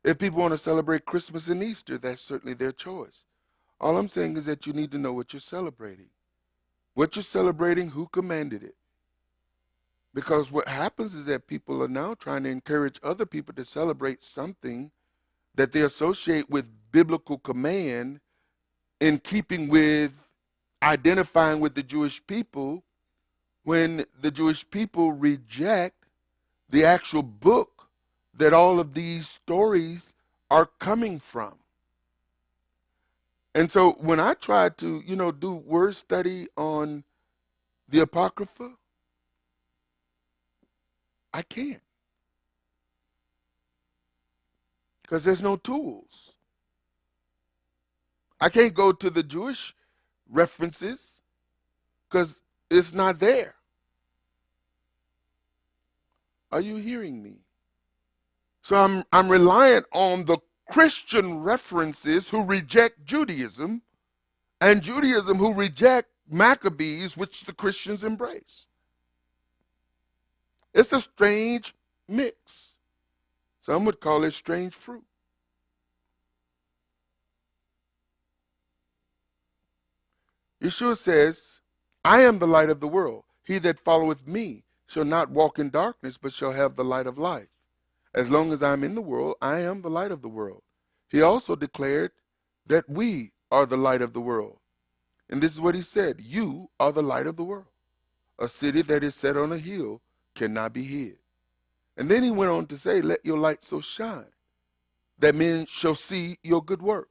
If people want to celebrate Christmas and Easter, that's certainly their choice. All I'm saying is that you need to know what you're celebrating. What you're celebrating, who commanded it? Because what happens is that people are now trying to encourage other people to celebrate something that they associate with biblical command, in keeping with identifying with the Jewish people, when the Jewish people reject the actual book that all of these stories are coming from. And so when I try to, do word study on the Apocrypha, I can't. Because there's no tools. I can't go to the Jewish references because it's not there. Are you hearing me? So I'm reliant on the Christian references who reject Judaism, and Judaism who reject Maccabees, which the Christians embrace. It's a strange mix. Some would call it strange fruit. Yeshua says, I am the light of the world. He that followeth me shall not walk in darkness, but shall have the light of life. As long as I am in the world, I am the light of the world. He also declared that we are the light of the world. And this is what he said, you are the light of the world. A city that is set on a hill cannot be hid. And then he went on to say, let your light so shine that men shall see your good works.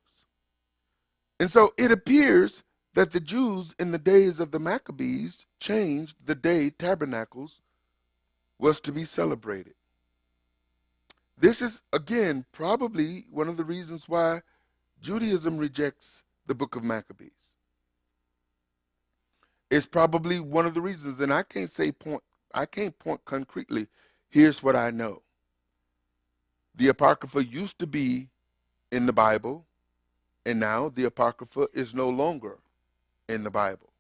And so it appears that the Jews in the days of the Maccabees changed the day tabernacles was to be celebrated. This is, again, probably one of the reasons why Judaism rejects the book of Maccabees. It's probably one of the reasons, and I can't point concretely. Here's what I know. The Apocrypha used to be in the Bible, and now the Apocrypha is no longer in the Bible.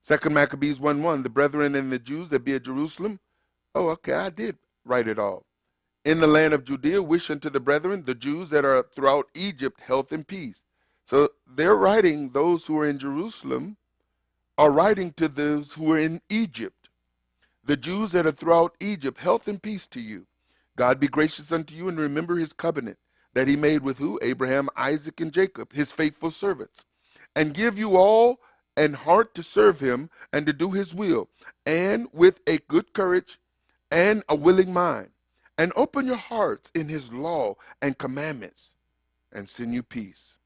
2 Maccabees 1:1, the brethren and the Jews that be at Jerusalem. Oh, okay, I did write it all. In the land of Judea, wish unto the brethren, the Jews that are throughout Egypt, health and peace. So they're writing, those who are in Jerusalem are writing to those who are in Egypt. The Jews that are throughout Egypt, health and peace to you. God be gracious unto you, and remember his covenant that he made with who? Abraham, Isaac, and Jacob, his faithful servants. And give you all an heart to serve him and to do his will, and with a good courage and a willing mind. And open your hearts in his law and commandments, and send you peace.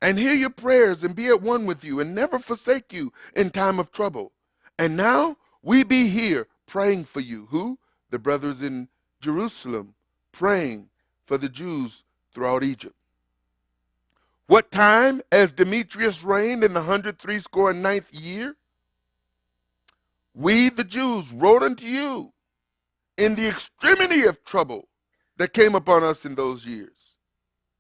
And hear your prayers, and be at one with you, and never forsake you in time of trouble. And now we be here praying for you. Who? The brothers in Jerusalem, praying for the Jews throughout Egypt. What time? As Demetrius reigned in the 169th year, we the Jews wrote unto you in the extremity of trouble that came upon us in those years.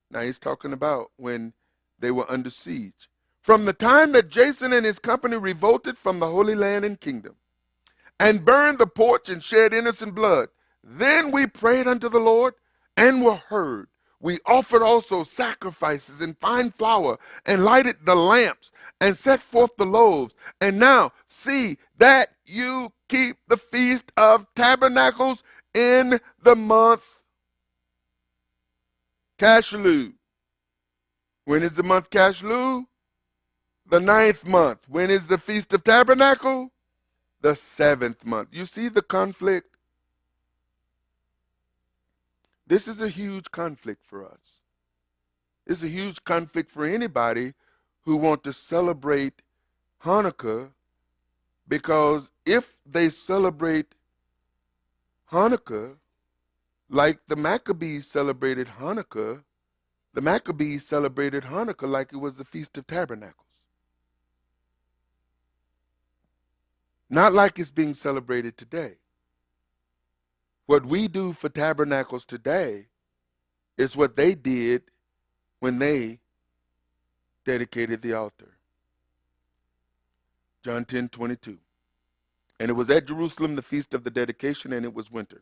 Now he's talking about when they were under siege. From the time that Jason and his company revolted from the Holy Land and kingdom, and burned the porch and shed innocent blood, then we prayed unto the Lord and were heard. We offered also sacrifices and fine flour, and lighted the lamps, and set forth the loaves. And now see that you keep the Feast of Tabernacles in the month Cashelou. When is the month Cashelou? The 9th month. When is the Feast of Tabernacle? The 7th month. You see the conflict? This is a huge conflict for us. It's a huge conflict for anybody who want to celebrate Hanukkah, because if they celebrate Hanukkah like the Maccabees celebrated Hanukkah, the Maccabees celebrated Hanukkah like it was the Feast of Tabernacles. Not like it's being celebrated today. What we do for tabernacles today is what they did when they dedicated the altar. John 10:22. And it was at Jerusalem the feast of the dedication, and it was winter.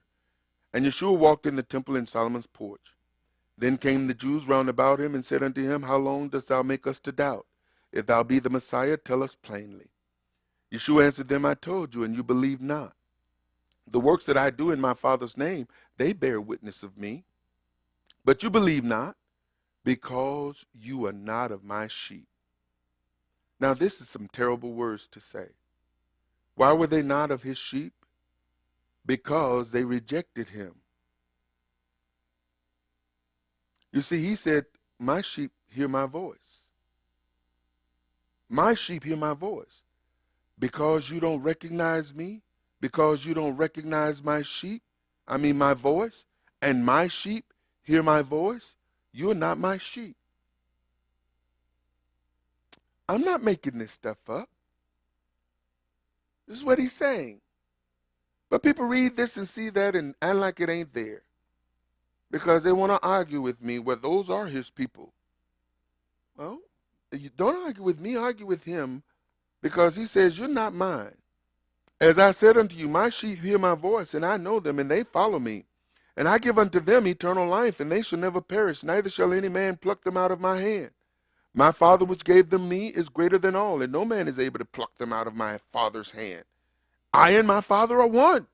And Yeshua walked in the temple in Solomon's porch. Then came the Jews round about him and said unto him, How long dost thou make us to doubt? If thou be the Messiah, tell us plainly. Yeshua answered them, I told you, and you believe not. The works that I do in my Father's name, they bear witness of me. But you believe not, because you are not of my sheep. Now this is some terrible words to say. Why were they not of his sheep? Because they rejected him. You see, he said, my sheep hear my voice. My sheep hear my voice. Because you don't recognize me, because you don't recognize my sheep, my voice, and my sheep hear my voice, you're not my sheep. I'm not making this stuff up. This is what he's saying. But people read this and see that and act like it ain't there. Because they want to argue with me, well, those are his people. Well, you don't argue with me, argue with him, because he says, you're not mine. As I said unto you, my sheep hear my voice, and I know them, and they follow me. And I give unto them eternal life, and they shall never perish, neither shall any man pluck them out of my hand. My Father which gave them me is greater than all, and no man is able to pluck them out of my Father's hand. I and my Father are one.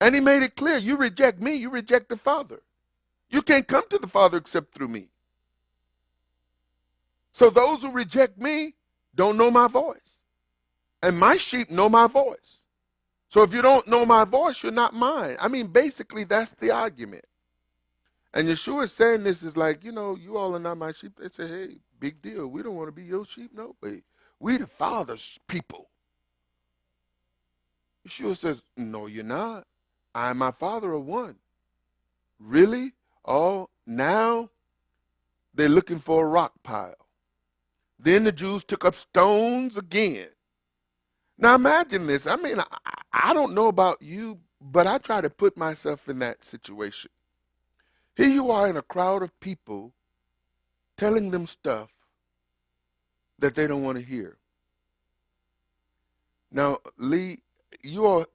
And he made it clear, you reject me, you reject the Father. You can't come to the Father except through me. So those who reject me don't know my voice. And my sheep know my voice. So if you don't know my voice, you're not mine. Basically, that's the argument. And Yeshua is saying this is like, you all are not my sheep. They say, hey, big deal. We don't want to be your sheep. No way. We the Father's people. Yeshua says, no, you're not. I and my Father are one. Really? Oh, now they're looking for a rock pile. Then the Jews took up stones again. Now imagine this. I don't know about you, but I try to put myself in that situation. Here you are in a crowd of people telling them stuff that they don't want to hear. Now, Lee, you all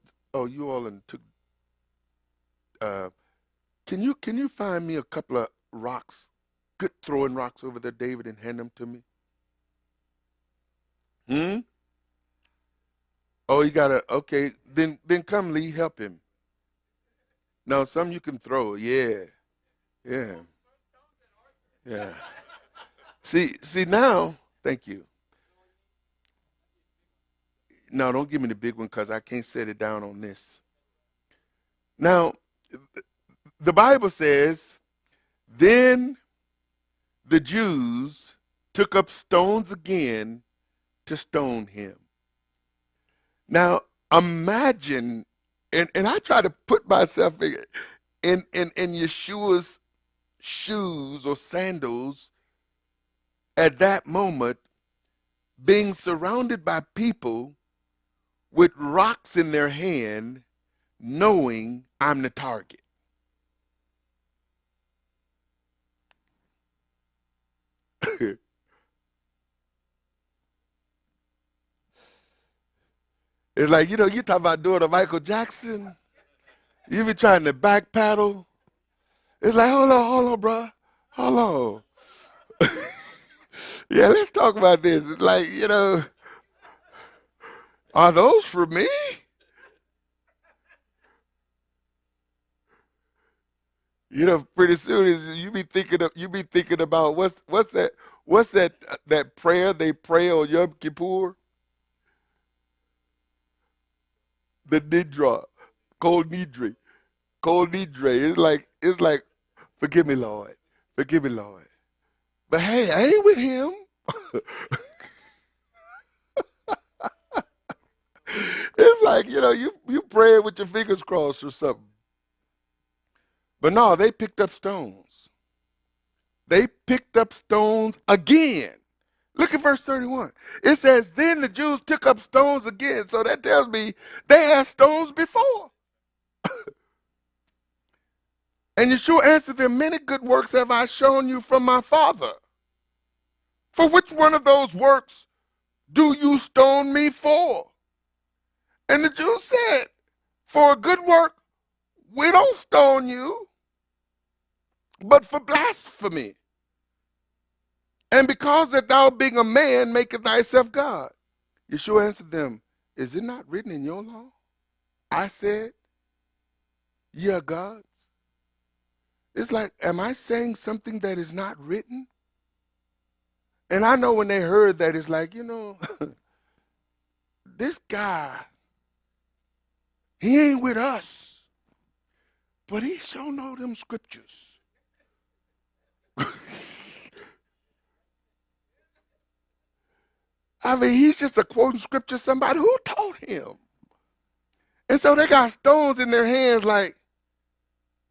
took. Can you find me a couple of rocks, good throwing rocks over there, David, and hand them to me? Oh, you gotta. Okay, then come, Lee, help him. Now, some you can throw. Yeah. See now. Thank you. No, don't give me the big one because I can't set it down on this. Now, the Bible says, then the Jews took up stones again to stone him. Now, imagine, and I try to put myself in Yeshua's shoes or sandals at that moment, being surrounded by people with rocks in their hand, knowing I'm the target. It's like, you talk about doing a Michael Jackson. You be trying to back paddle. It's like, hold on, bro. Hold on. Yeah, let's talk about this. It's like, are those for me? Pretty soon you be thinking about what's that prayer they pray on Yom Kippur? The Nidra, Kol Nidre. It's like, forgive me, Lord. But hey, I ain't with him. It's like, you praying with your fingers crossed or something. But no, they picked up stones. They picked up stones again. Look at verse 31. It says, then the Jews took up stones again. So that tells me they had stones before. And Yeshua answered them, many good works have I shown you from my Father. For which one of those works do you stone me for? And the Jews said, for a good work, we don't stone you, but for blasphemy. And because that thou being a man maketh thyself God. Yeshua answered them, is it not written in your law? I said, ye are gods. It's like, am I saying something that is not written? And I know when they heard that, it's like, this guy, he ain't with us, but he sure know them scriptures. I mean, he's just a quoting scripture, somebody who taught him. And so they got stones in their hands like,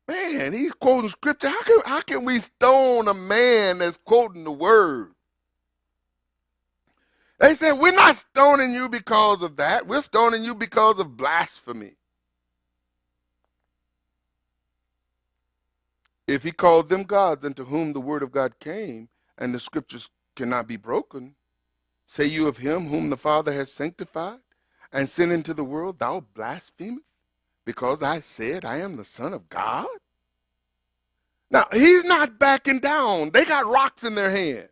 man, he's quoting scripture. How can we stone a man that's quoting the word? They said, we're not stoning you because of that. We're stoning you because of blasphemy. If he called them gods unto whom the word of God came, and the scriptures cannot be broken, say you of him whom the Father has sanctified and sent into the world, thou blasphemest, because I said I am the Son of God? Now, he's not backing down. They got rocks in their hand.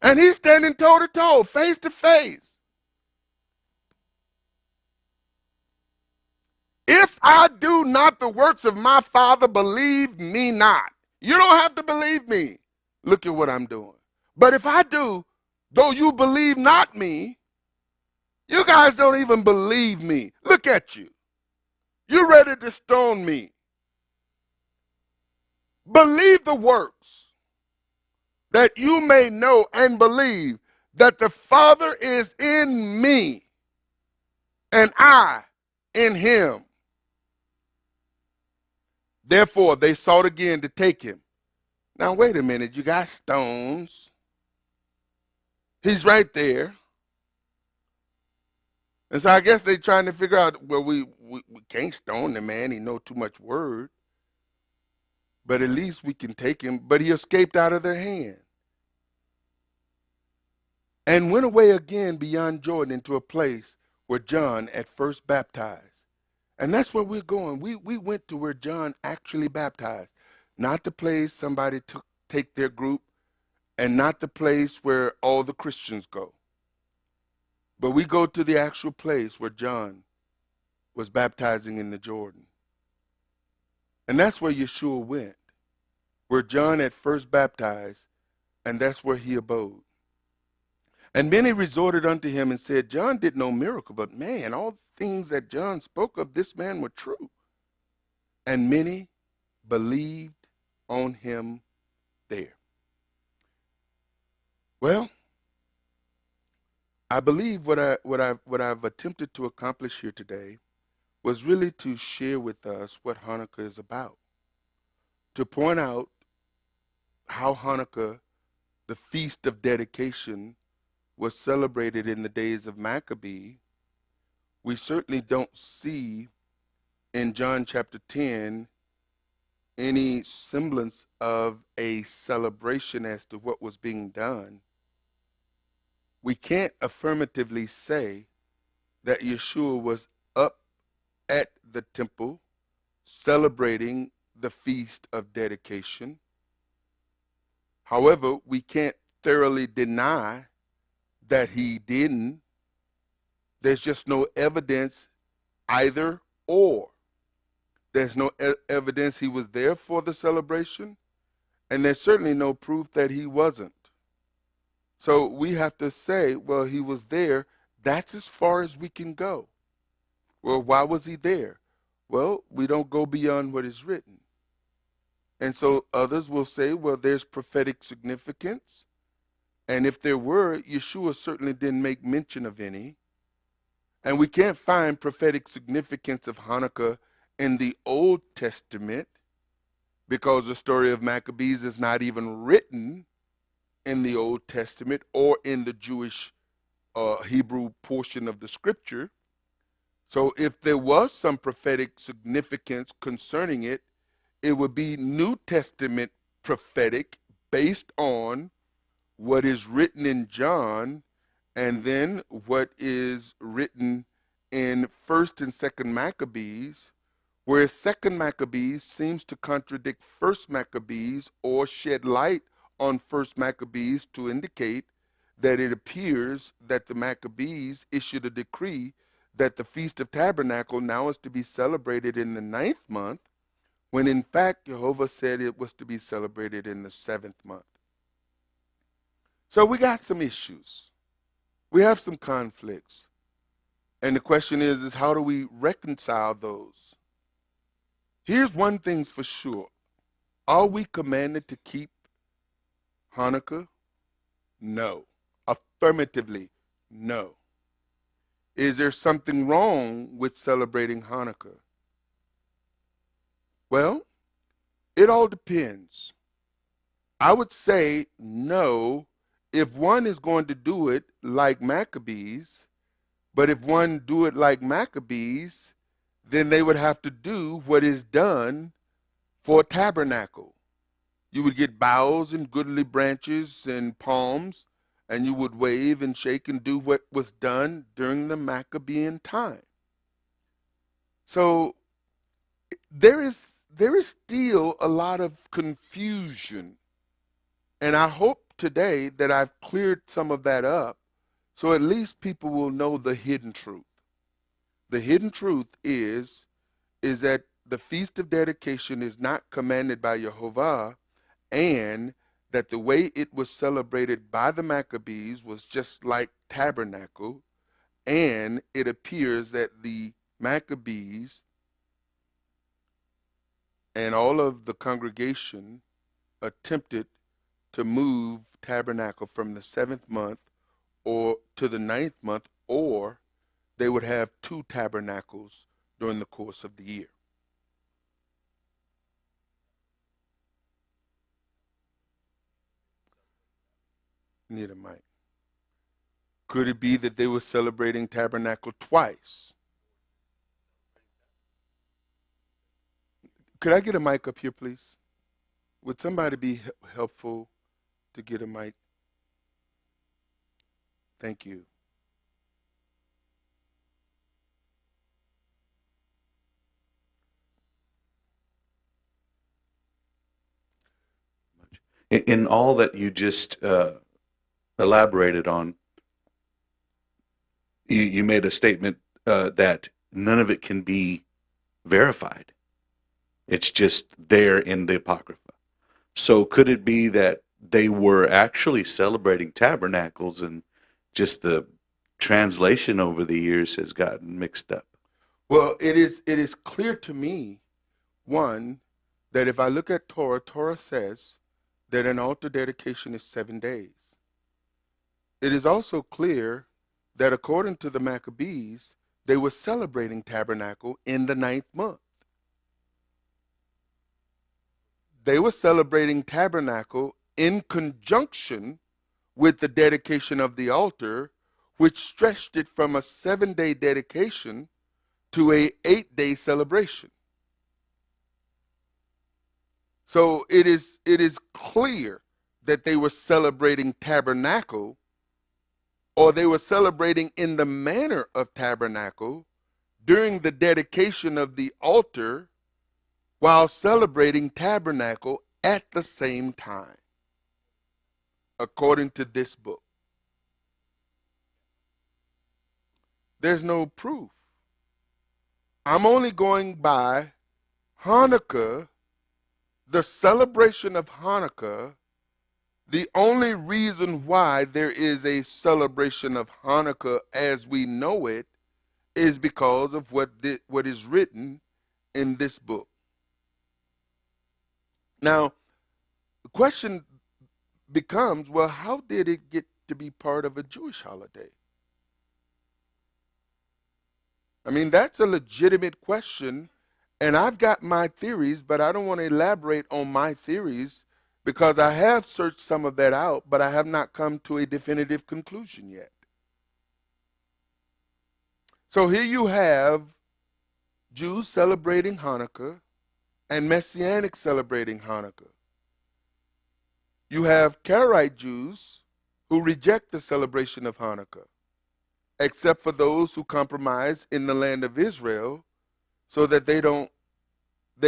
And he's standing toe to toe, face to face. If I do not the works of my Father, believe me not. You don't have to believe me. Look at what I'm doing. But if I do, though you believe not me, you guys don't even believe me. Look at you. You're ready to stone me. Believe the works, that you may know and believe that the Father is in me and I in him. Therefore, they sought again to take him. Now, wait a minute. You got stones. He's right there. And so I guess they're trying to figure out, well, we can't stone the man. He knows too much word. But at least we can take him. But he escaped out of their hand and went away again beyond Jordan into a place where John at first baptized. And that's where we're going. We went to where John actually baptized. Not the place somebody take their group, and not the place where all the Christians go. But we go to the actual place where John was baptizing in the Jordan. And that's where Yeshua went, where John at first baptized, and that's where he abode. And many resorted unto him and said, John did no miracle, but man, all things that John spoke of this man were true. And many believed on him there. Well, I believe what I've attempted to accomplish here today was really to share with us what Hanukkah is about. To point out how Hanukkah, the Feast of Dedication, was celebrated in the days of Maccabees. We certainly don't see in John chapter 10 any semblance of a celebration as to what was being done. We can't affirmatively say that Yeshua was up at the temple celebrating the Feast of Dedication. However, we can't thoroughly deny that he didn't. There's just no evidence either or. There's no evidence he was there for the celebration, and there's certainly no proof that he wasn't. So we have to say, well, he was there. That's as far as we can go. Well, why was he there? Well, we don't go beyond what is written. And so others will say, well, there's prophetic significance. And if there were, Yeshua certainly didn't make mention of any. And we can't find prophetic significance of Hanukkah in the Old Testament because the story of Maccabees is not even written in the Old Testament or in the Jewish Hebrew portion of the scripture. So if there was some prophetic significance concerning it, it would be New Testament prophetic based on what is written in John and then what is written in 1st and 2nd Maccabees, where 2nd Maccabees seems to contradict 1st Maccabees or shed light on 1st Maccabees to indicate that it appears that the Maccabees issued a decree that the Feast of Tabernacle now is to be celebrated in the 9th month, when in fact Jehovah said it was to be celebrated in the 7th month. So we got some issues. We have some conflicts. And the question is how do we reconcile those? Here's one thing's for sure. Are we commanded to keep Hanukkah? No. Affirmatively, no. Is there something wrong with celebrating Hanukkah? Well, it all depends. I would say no if one is going to do it like Maccabees, but if one do it like Maccabees, then they would have to do what is done for a tabernacle. You would get boughs and goodly branches and palms, and you would wave and shake and do what was done during the Maccabean time. So there is still a lot of confusion, and I hope today that I've cleared some of that up, so at least people will know the hidden truth. The hidden truth is that the Feast of Dedication is not commanded by Jehovah, and that the way it was celebrated by the Maccabees was just like tabernacle, and it appears that the Maccabees and all of the congregation attempted to move tabernacle from the 7th month or to the 9th month, or they would have 2 tabernacles during the course of the year. Need a mic. Could it be that they were celebrating tabernacle twice? Could I get a mic up here, please? Would somebody be helpful to get a mic? Thank you. In all that you just elaborated on, you made a statement that none of it can be verified. It's just there in the Apocrypha. So could it be that they were actually celebrating tabernacles and just the translation over the years has gotten mixed up? Well, it is clear to me, one, that if I look at Torah says that an altar dedication is 7 days. It is also clear that according to the Maccabees, they were celebrating tabernacle in the 9th month. They were celebrating tabernacle in conjunction with the dedication of the altar, which stretched it from a 7-day dedication to a 8-day celebration. So it is clear that they were celebrating tabernacle, or they were celebrating in the manner of tabernacle during the dedication of the altar while celebrating tabernacle at the same time, according to this book. There's no proof. I'm only going by Hanukkah, the celebration of Hanukkah. The only reason why there is a celebration of Hanukkah as we know it is because of what is written in this book. Now, the question becomes, well, how did it get to be part of a Jewish holiday? I mean, that's a legitimate question, and I've got my theories, but I don't want to elaborate on my theories because I have searched some of that out, but I have not come to a definitive conclusion yet. So here you have Jews celebrating Hanukkah and Messianic celebrating Hanukkah. You have Karaite Jews who reject the celebration of Hanukkah, except for those who compromise in the land of Israel so that they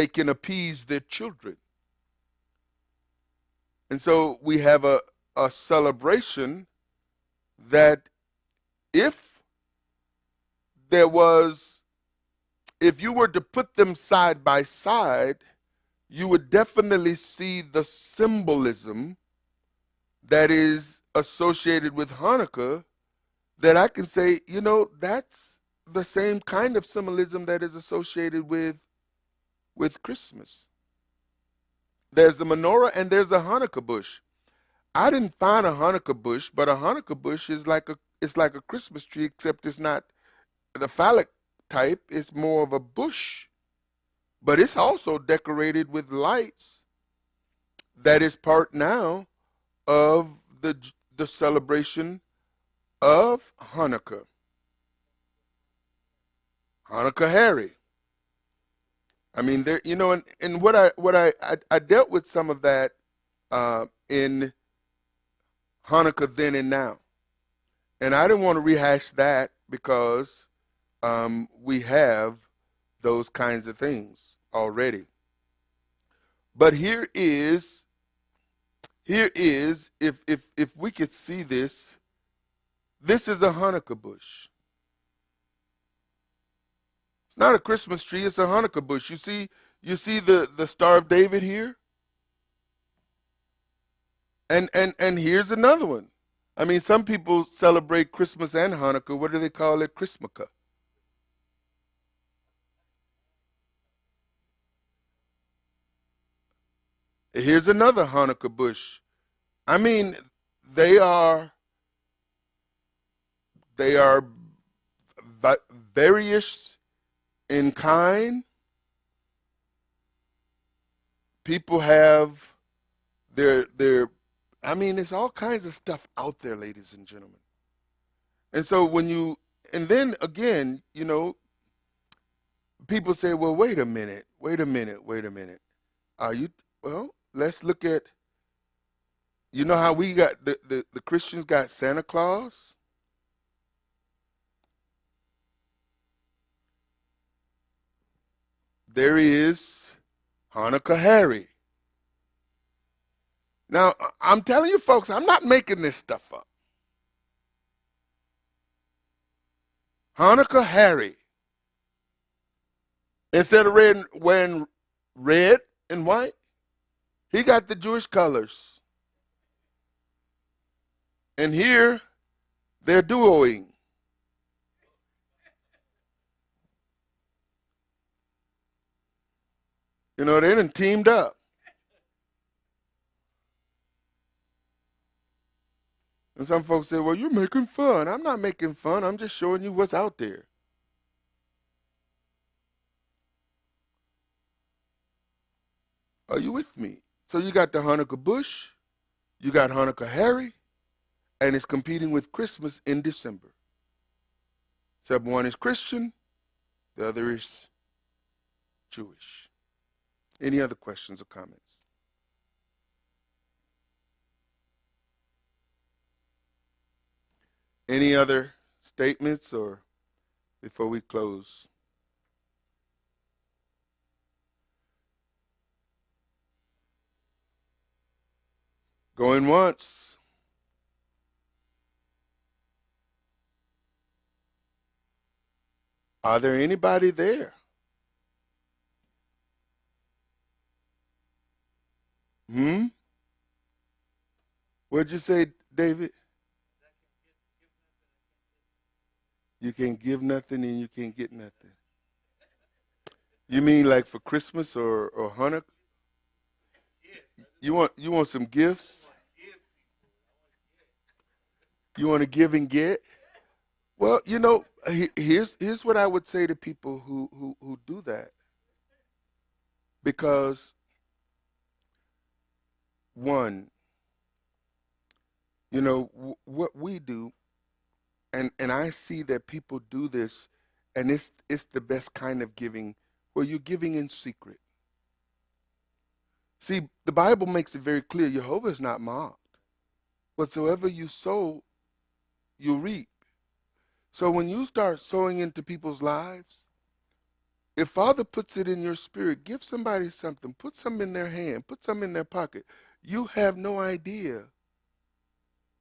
can appease their children. And so we have a celebration that if you were to put them side by side, you would definitely see the symbolism that is associated with Hanukkah, that I can say, that's the same kind of symbolism that is associated with Christmas. There's the menorah and there's a Hanukkah bush. I didn't find a Hanukkah bush, but a Hanukkah bush is like a Christmas tree, except it's not the phallic type. It's more of a bush, but it's also decorated with lights. That is part now of the celebration of Hanukkah. Hanukkah Harry. I mean, there, and what I dealt with some of that in Hanukkah then and now, and I didn't want to rehash that because we have those kinds of things already. But here is if we could see this. This is a Hanukkah bush. It's not a Christmas tree, it's a Hanukkah bush. You see the Star of David here? And here's another one. I mean, some people celebrate Christmas and Hanukkah. What do they call it? Christmaka. Here's another Hanukkah bush. I mean, they are various in kind. People have their I mean, it's all kinds of stuff out there, ladies and gentlemen. And so and then again, people say, well, wait a minute. Well, let's look at, how we got, the Christians got Santa Claus. There is Hanukkah Harry. Now, I'm telling you folks, I'm not making this stuff up. Hanukkah Harry, instead of wearing red and white, he got the Jewish colors. And here, they're duoing. They done teamed up. And some folks say, well, you're making fun. I'm not making fun. I'm just showing you what's out there. Are you with me? So you got the Hanukkah bush, you got Hanukkah Harry, and it's competing with Christmas in December. Except one is Christian, the other is Jewish. Any other questions or comments? Any other statements or before we close? Going once. Are there anybody there? What'd you say, David? You can't give nothing and you can't get nothing. You mean like for Christmas or Hanukkah? You want some gifts? You want to give and get? Well, here's what I would say to people who do that. Because one, what we do, and I see that people do this, and it's the best kind of giving, where you're giving in secret. See, the Bible makes it very clear, Jehovah is not mocked. whatsoever you sow, you reap. So when you start sowing into people's lives, if Father puts it in your spirit, give somebody something, put some in their hand, put some in their pocket. You have no idea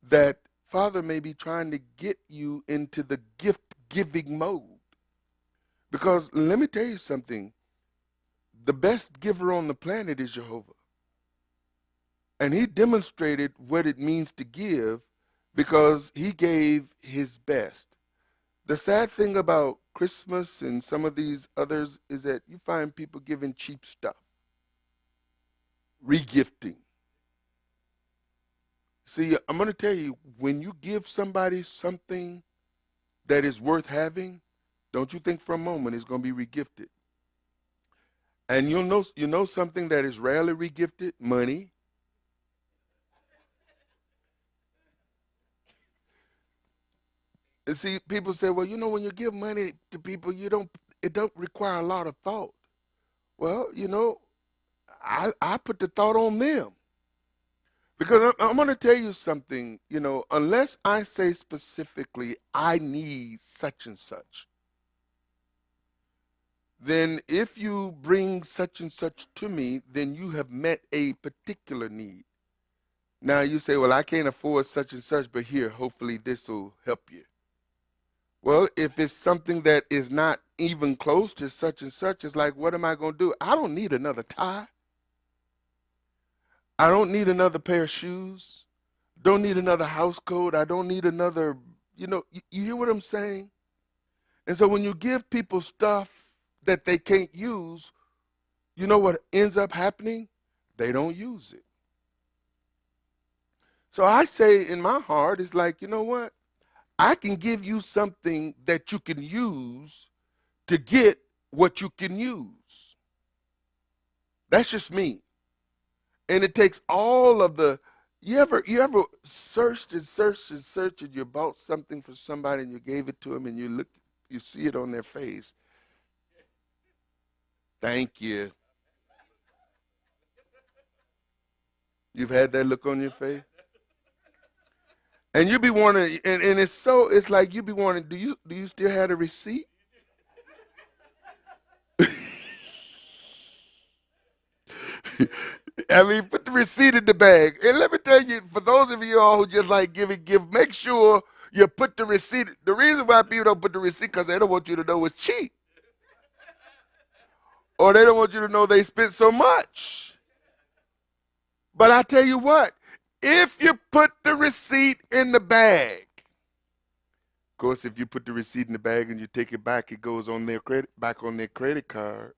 that Father may be trying to get you into the gift-giving mode. Because let me tell you something, the best giver on the planet is Jehovah. And he demonstrated what it means to give because he gave his best. The sad thing about Christmas and some of these others is that you find people giving cheap stuff, regifting. See, I'm going to tell you, when you give somebody something that is worth having, don't you think for a moment it's going to be regifted. And you know something that is rarely regifted? Money. And see, people say, well, when you give money to people, it don't require a lot of thought. Well, I put the thought on them. Because I'm going to tell you something, unless I say specifically, I need such and such, then if you bring such and such to me, then you have met a particular need. Now you say, well, I can't afford such and such, but here, hopefully this will help you. Well, if it's something that is not even close to such and such, it's like, what am I going to do? I don't need another tie. I don't need another pair of shoes. Don't need another house coat. I don't need another, you hear what I'm saying? And so when you give people stuff that they can't use, you know what ends up happening? They don't use it. So I say in my heart, it's like, you know what? I can give you something that you can use to get what you can use. That's just me. And it takes all of the, you ever searched and searched and searched and you bought something for somebody and you gave it to them and you see it on their face. Thank you. You've had that look on your face? And you be wanting, and it's like you be wanting, do you still have a receipt? I mean, put the receipt in the bag. And let me tell you, for those of you all who just like give, make sure you put the receipt. The reason why people don't put the receipt because they don't want you to know it's cheap. Or they don't want you to know they spent so much. But I tell you what, if you put the receipt in the bag, of course, if you put the receipt in the bag and you take it back, it goes on back on their credit card.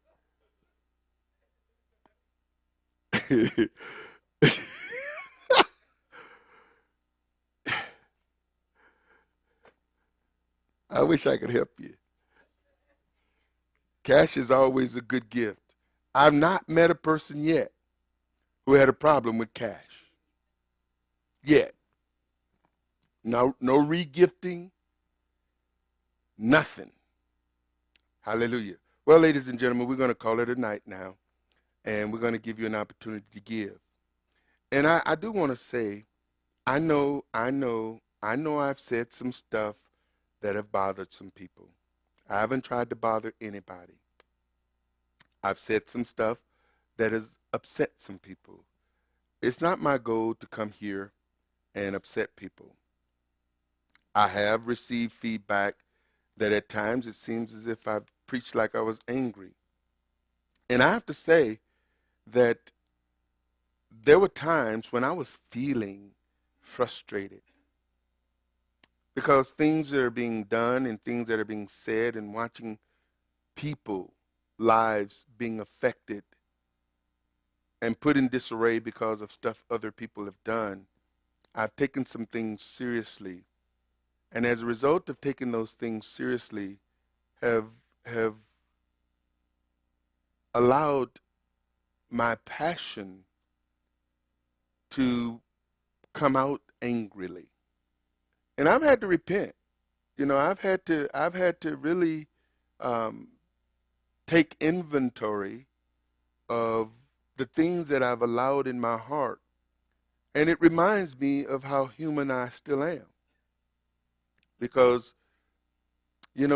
I wish I could help you. Cash is always a good gift. I've not met a person yet who had a problem with cash. Yet. No regifting, nothing. Hallelujah. Well, ladies and gentlemen, we're going to call it a night now, and we're going to give you an opportunity to give. And I do want to say, I know I've said some stuff that have bothered some people. I haven't tried to bother anybody. I've said some stuff that has upset some people. It's not my goal to come here and upset people. I have received feedback that at times it seems as if I've preached like I was angry. And I have to say that there were times when I was feeling frustrated because things that are being done and things that are being said and watching people, lives being affected and put in disarray because of stuff other people have done, I've taken some things seriously. And as a result of taking those things seriously, have allowed my passion to come out angrily. And I've had to repent. I've had to really take inventory of the things that I've allowed in my heart. And it reminds me of how human I still am. Because,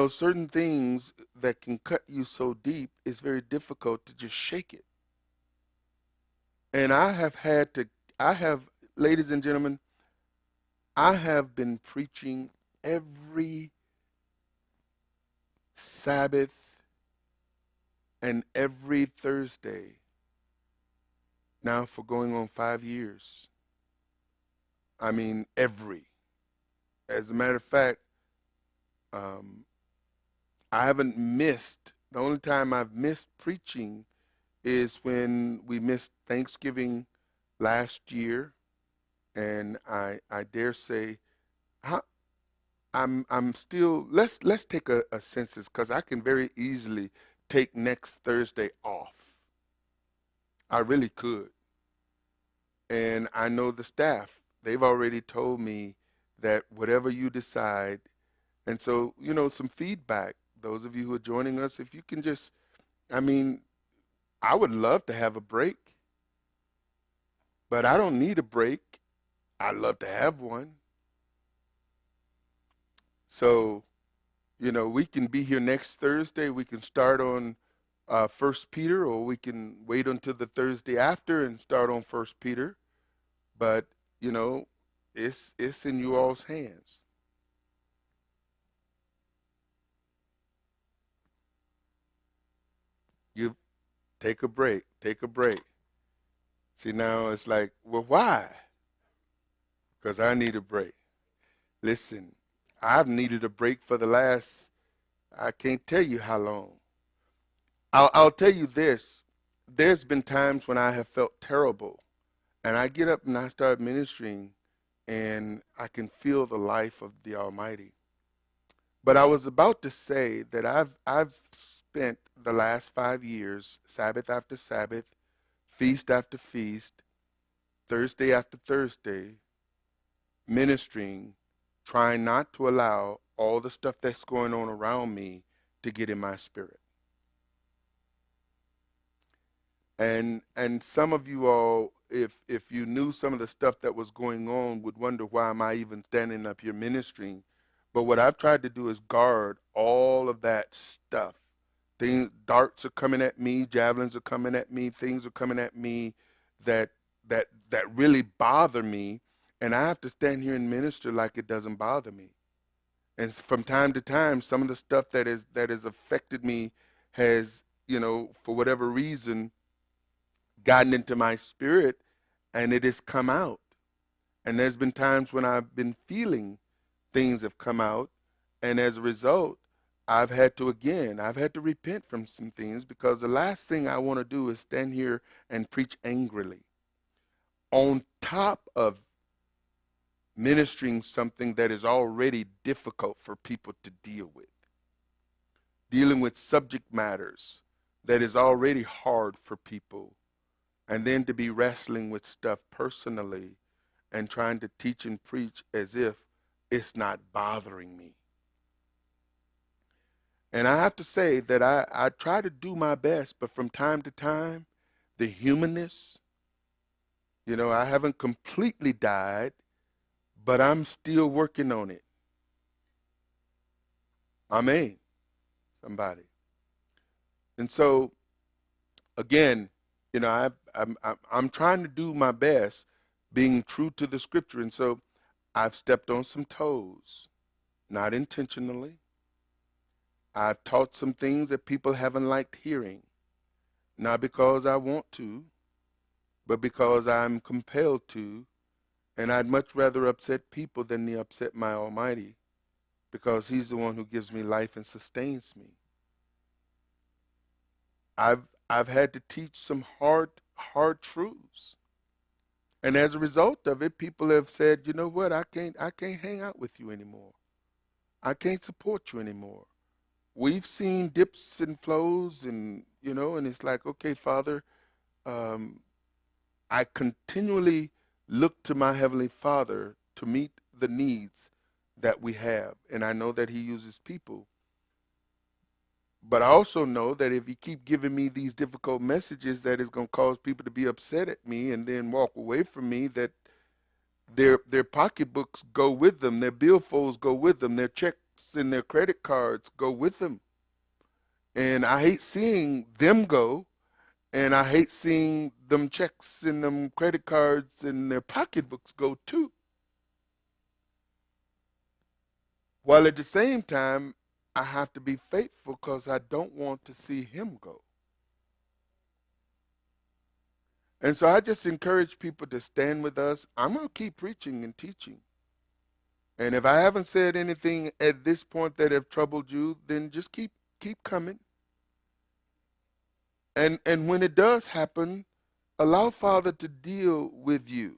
certain things that can cut you so deep, it's very difficult to just shake it. And ladies and gentlemen, I have been preaching every Sabbath and every Thursday now for going on 5 years. I mean, every. As a matter of fact, I haven't missed. The only time I've missed preaching is when we missed Thanksgiving last year, and I dare say, I'm still. Let's take a census, because I can very easily take next Thursday off. I really could, and I know the staff. They've already told me that whatever you decide, and so some feedback. Those of you who are joining us, if you can just, I would love to have a break, but I don't need a break. I'd love to have one. So, we can be here next Thursday. We can start on 1 Peter, or we can wait until the Thursday after and start on 1 Peter. But, it's in you all's hands. You take a break. See, now it's like, well, why? Because I need a break. Listen, I've needed a break for the last, I can't tell you how long. I'll tell you this. There's been times when I have felt terrible, and I get up and I start ministering, and I can feel the life of the Almighty. But I was about to say that I've spent the last 5 years, Sabbath after Sabbath, feast after feast, Thursday after Thursday, ministering, trying not to allow all the stuff that's going on around me to get in my spirit. And some of you all, if you knew some of the stuff that was going on, would wonder, why am I even standing up here ministering? But what I've tried to do is guard all of that stuff. Darts are coming at me, javelins are coming at me, things are coming at me that really bother me, and I have to stand here and minister like it doesn't bother me. And from time to time, some of the stuff that has affected me has, for whatever reason, gotten into my spirit, and it has come out. And there's been times when I've been feeling things have come out, and as a result, I've had to repent from some things, because the last thing I want to do is stand here and preach angrily, on top of ministering something that is already difficult for people to deal with, dealing with subject matters that is already hard for people, and then to be wrestling with stuff personally and trying to teach and preach as if it's not bothering me. And I have to say that I try to do my best, but from time to time, the humanness, I haven't completely died, but I'm still working on it. Amen. Somebody. And so, again, I'm trying to do my best, being true to the scripture. And so I've stepped on some toes, not intentionally. I've taught some things that people haven't liked hearing, not because I want to, but because I'm compelled to, and I'd much rather upset people than to upset my Almighty, because He's the one who gives me life and sustains me. I've had to teach some hard truths, and as a result of it, people have said, you know what, I can't hang out with you anymore. I can't support you anymore. We've seen dips and flows, and and it's like, okay, Father, I continually look to my Heavenly Father to meet the needs that we have, and I know that He uses people. But I also know that if He keep giving me these difficult messages, that is going to cause people to be upset at me and then walk away from me, that Their pocketbooks go with them. Their billfolds go with them. Their checks and their credit cards go with them. And I hate seeing them go, and I hate seeing them checks and them credit cards and their pocketbooks go too. While at the same time, I have to be faithful because I don't want to see him go. And so I just encourage people to stand with us. I'm going to keep preaching and teaching. And if I haven't said anything at this point that have troubled you, then just keep coming. And when it does happen, allow Father to deal with you.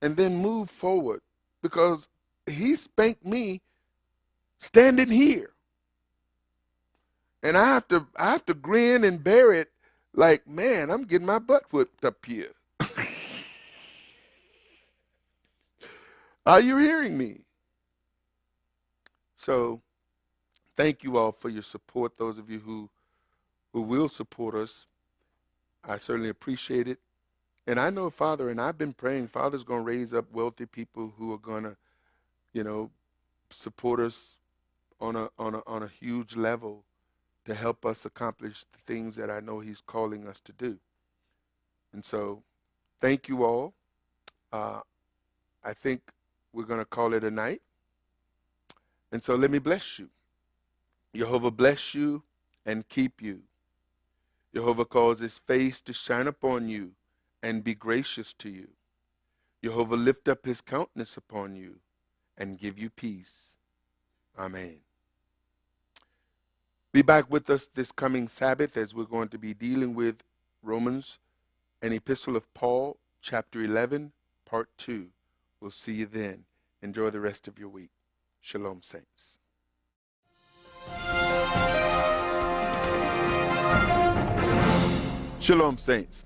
And then move forward. Because he spanked me standing here. And I have to grin and bear it like, man, I'm getting my butt whipped up here. Are you hearing me? So thank you all for your support, those of you who will support us. I certainly appreciate it. And I know, Father, and I've been praying, Father's going to raise up wealthy people who are going to, support us on a huge level to help us accomplish the things that I know he's calling us to do. And so thank you all. I think we're going to call it a night. And so let me bless you. Jehovah bless you and keep you. Jehovah cause his face to shine upon you and be gracious to you. Jehovah lift up his countenance upon you and give you peace. Amen. Be back with us this coming Sabbath as we're going to be dealing with Romans, an epistle of Paul, chapter 11, part 2. We'll see you then. Enjoy the rest of your week. Shalom, saints. Shalom, saints.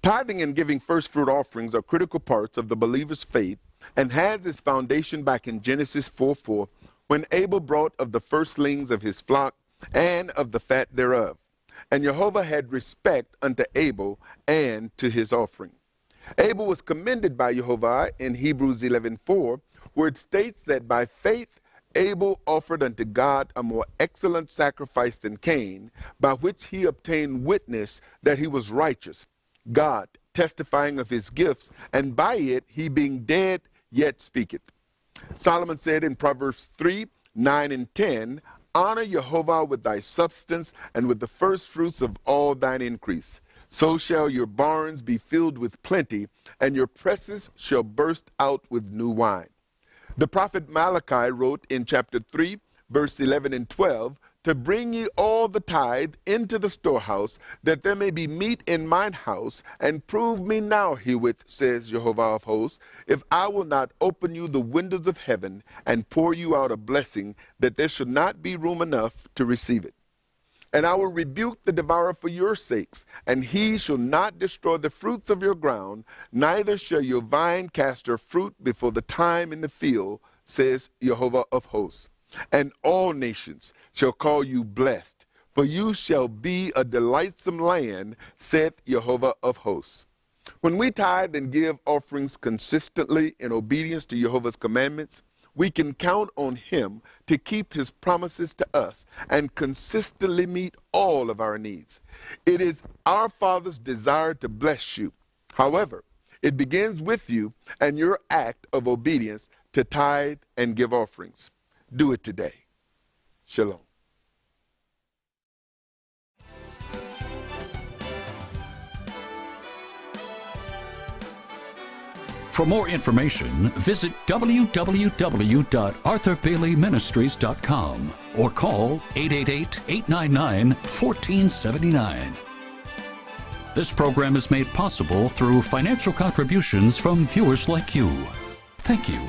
Tithing and giving first fruit offerings are critical parts of the believer's faith and has its foundation back in Genesis 4:4, when Abel brought of the firstlings of his flock and of the fat thereof. And Jehovah had respect unto Abel and to his offering. Abel was commended by Jehovah in Hebrews 11:4, where it states that by faith Abel offered unto God a more excellent sacrifice than Cain, by which he obtained witness that he was righteous, God testifying of his gifts, and by it he being dead yet speaketh. Solomon said in Proverbs 3:9 and 10, honor Jehovah with thy substance and with the first fruits of all thine increase. So shall your barns be filled with plenty, and your presses shall burst out with new wine. The prophet Malachi wrote in chapter 3, verse 11 and 12, to bring ye all the tithe into the storehouse, that there may be meat in mine house, and prove me now herewith, says Jehovah of hosts, if I will not open you the windows of heaven, and pour you out a blessing, that there should not be room enough to receive it. And I will rebuke the devourer for your sakes, and he shall not destroy the fruits of your ground, neither shall your vine cast her fruit before the time in the field, says Jehovah of hosts. And all nations shall call you blessed, for you shall be a delightsome land, saith Jehovah of hosts. When we tithe and give offerings consistently in obedience to Jehovah's commandments, we can count on him to keep his promises to us and consistently meet all of our needs. It is our Father's desire to bless you. However, it begins with you and your act of obedience to tithe and give offerings. Do it today. Shalom. For more information, visit www.arthurbaileyministries.com or call 888-899-1479. This program is made possible through financial contributions from viewers like you. Thank you.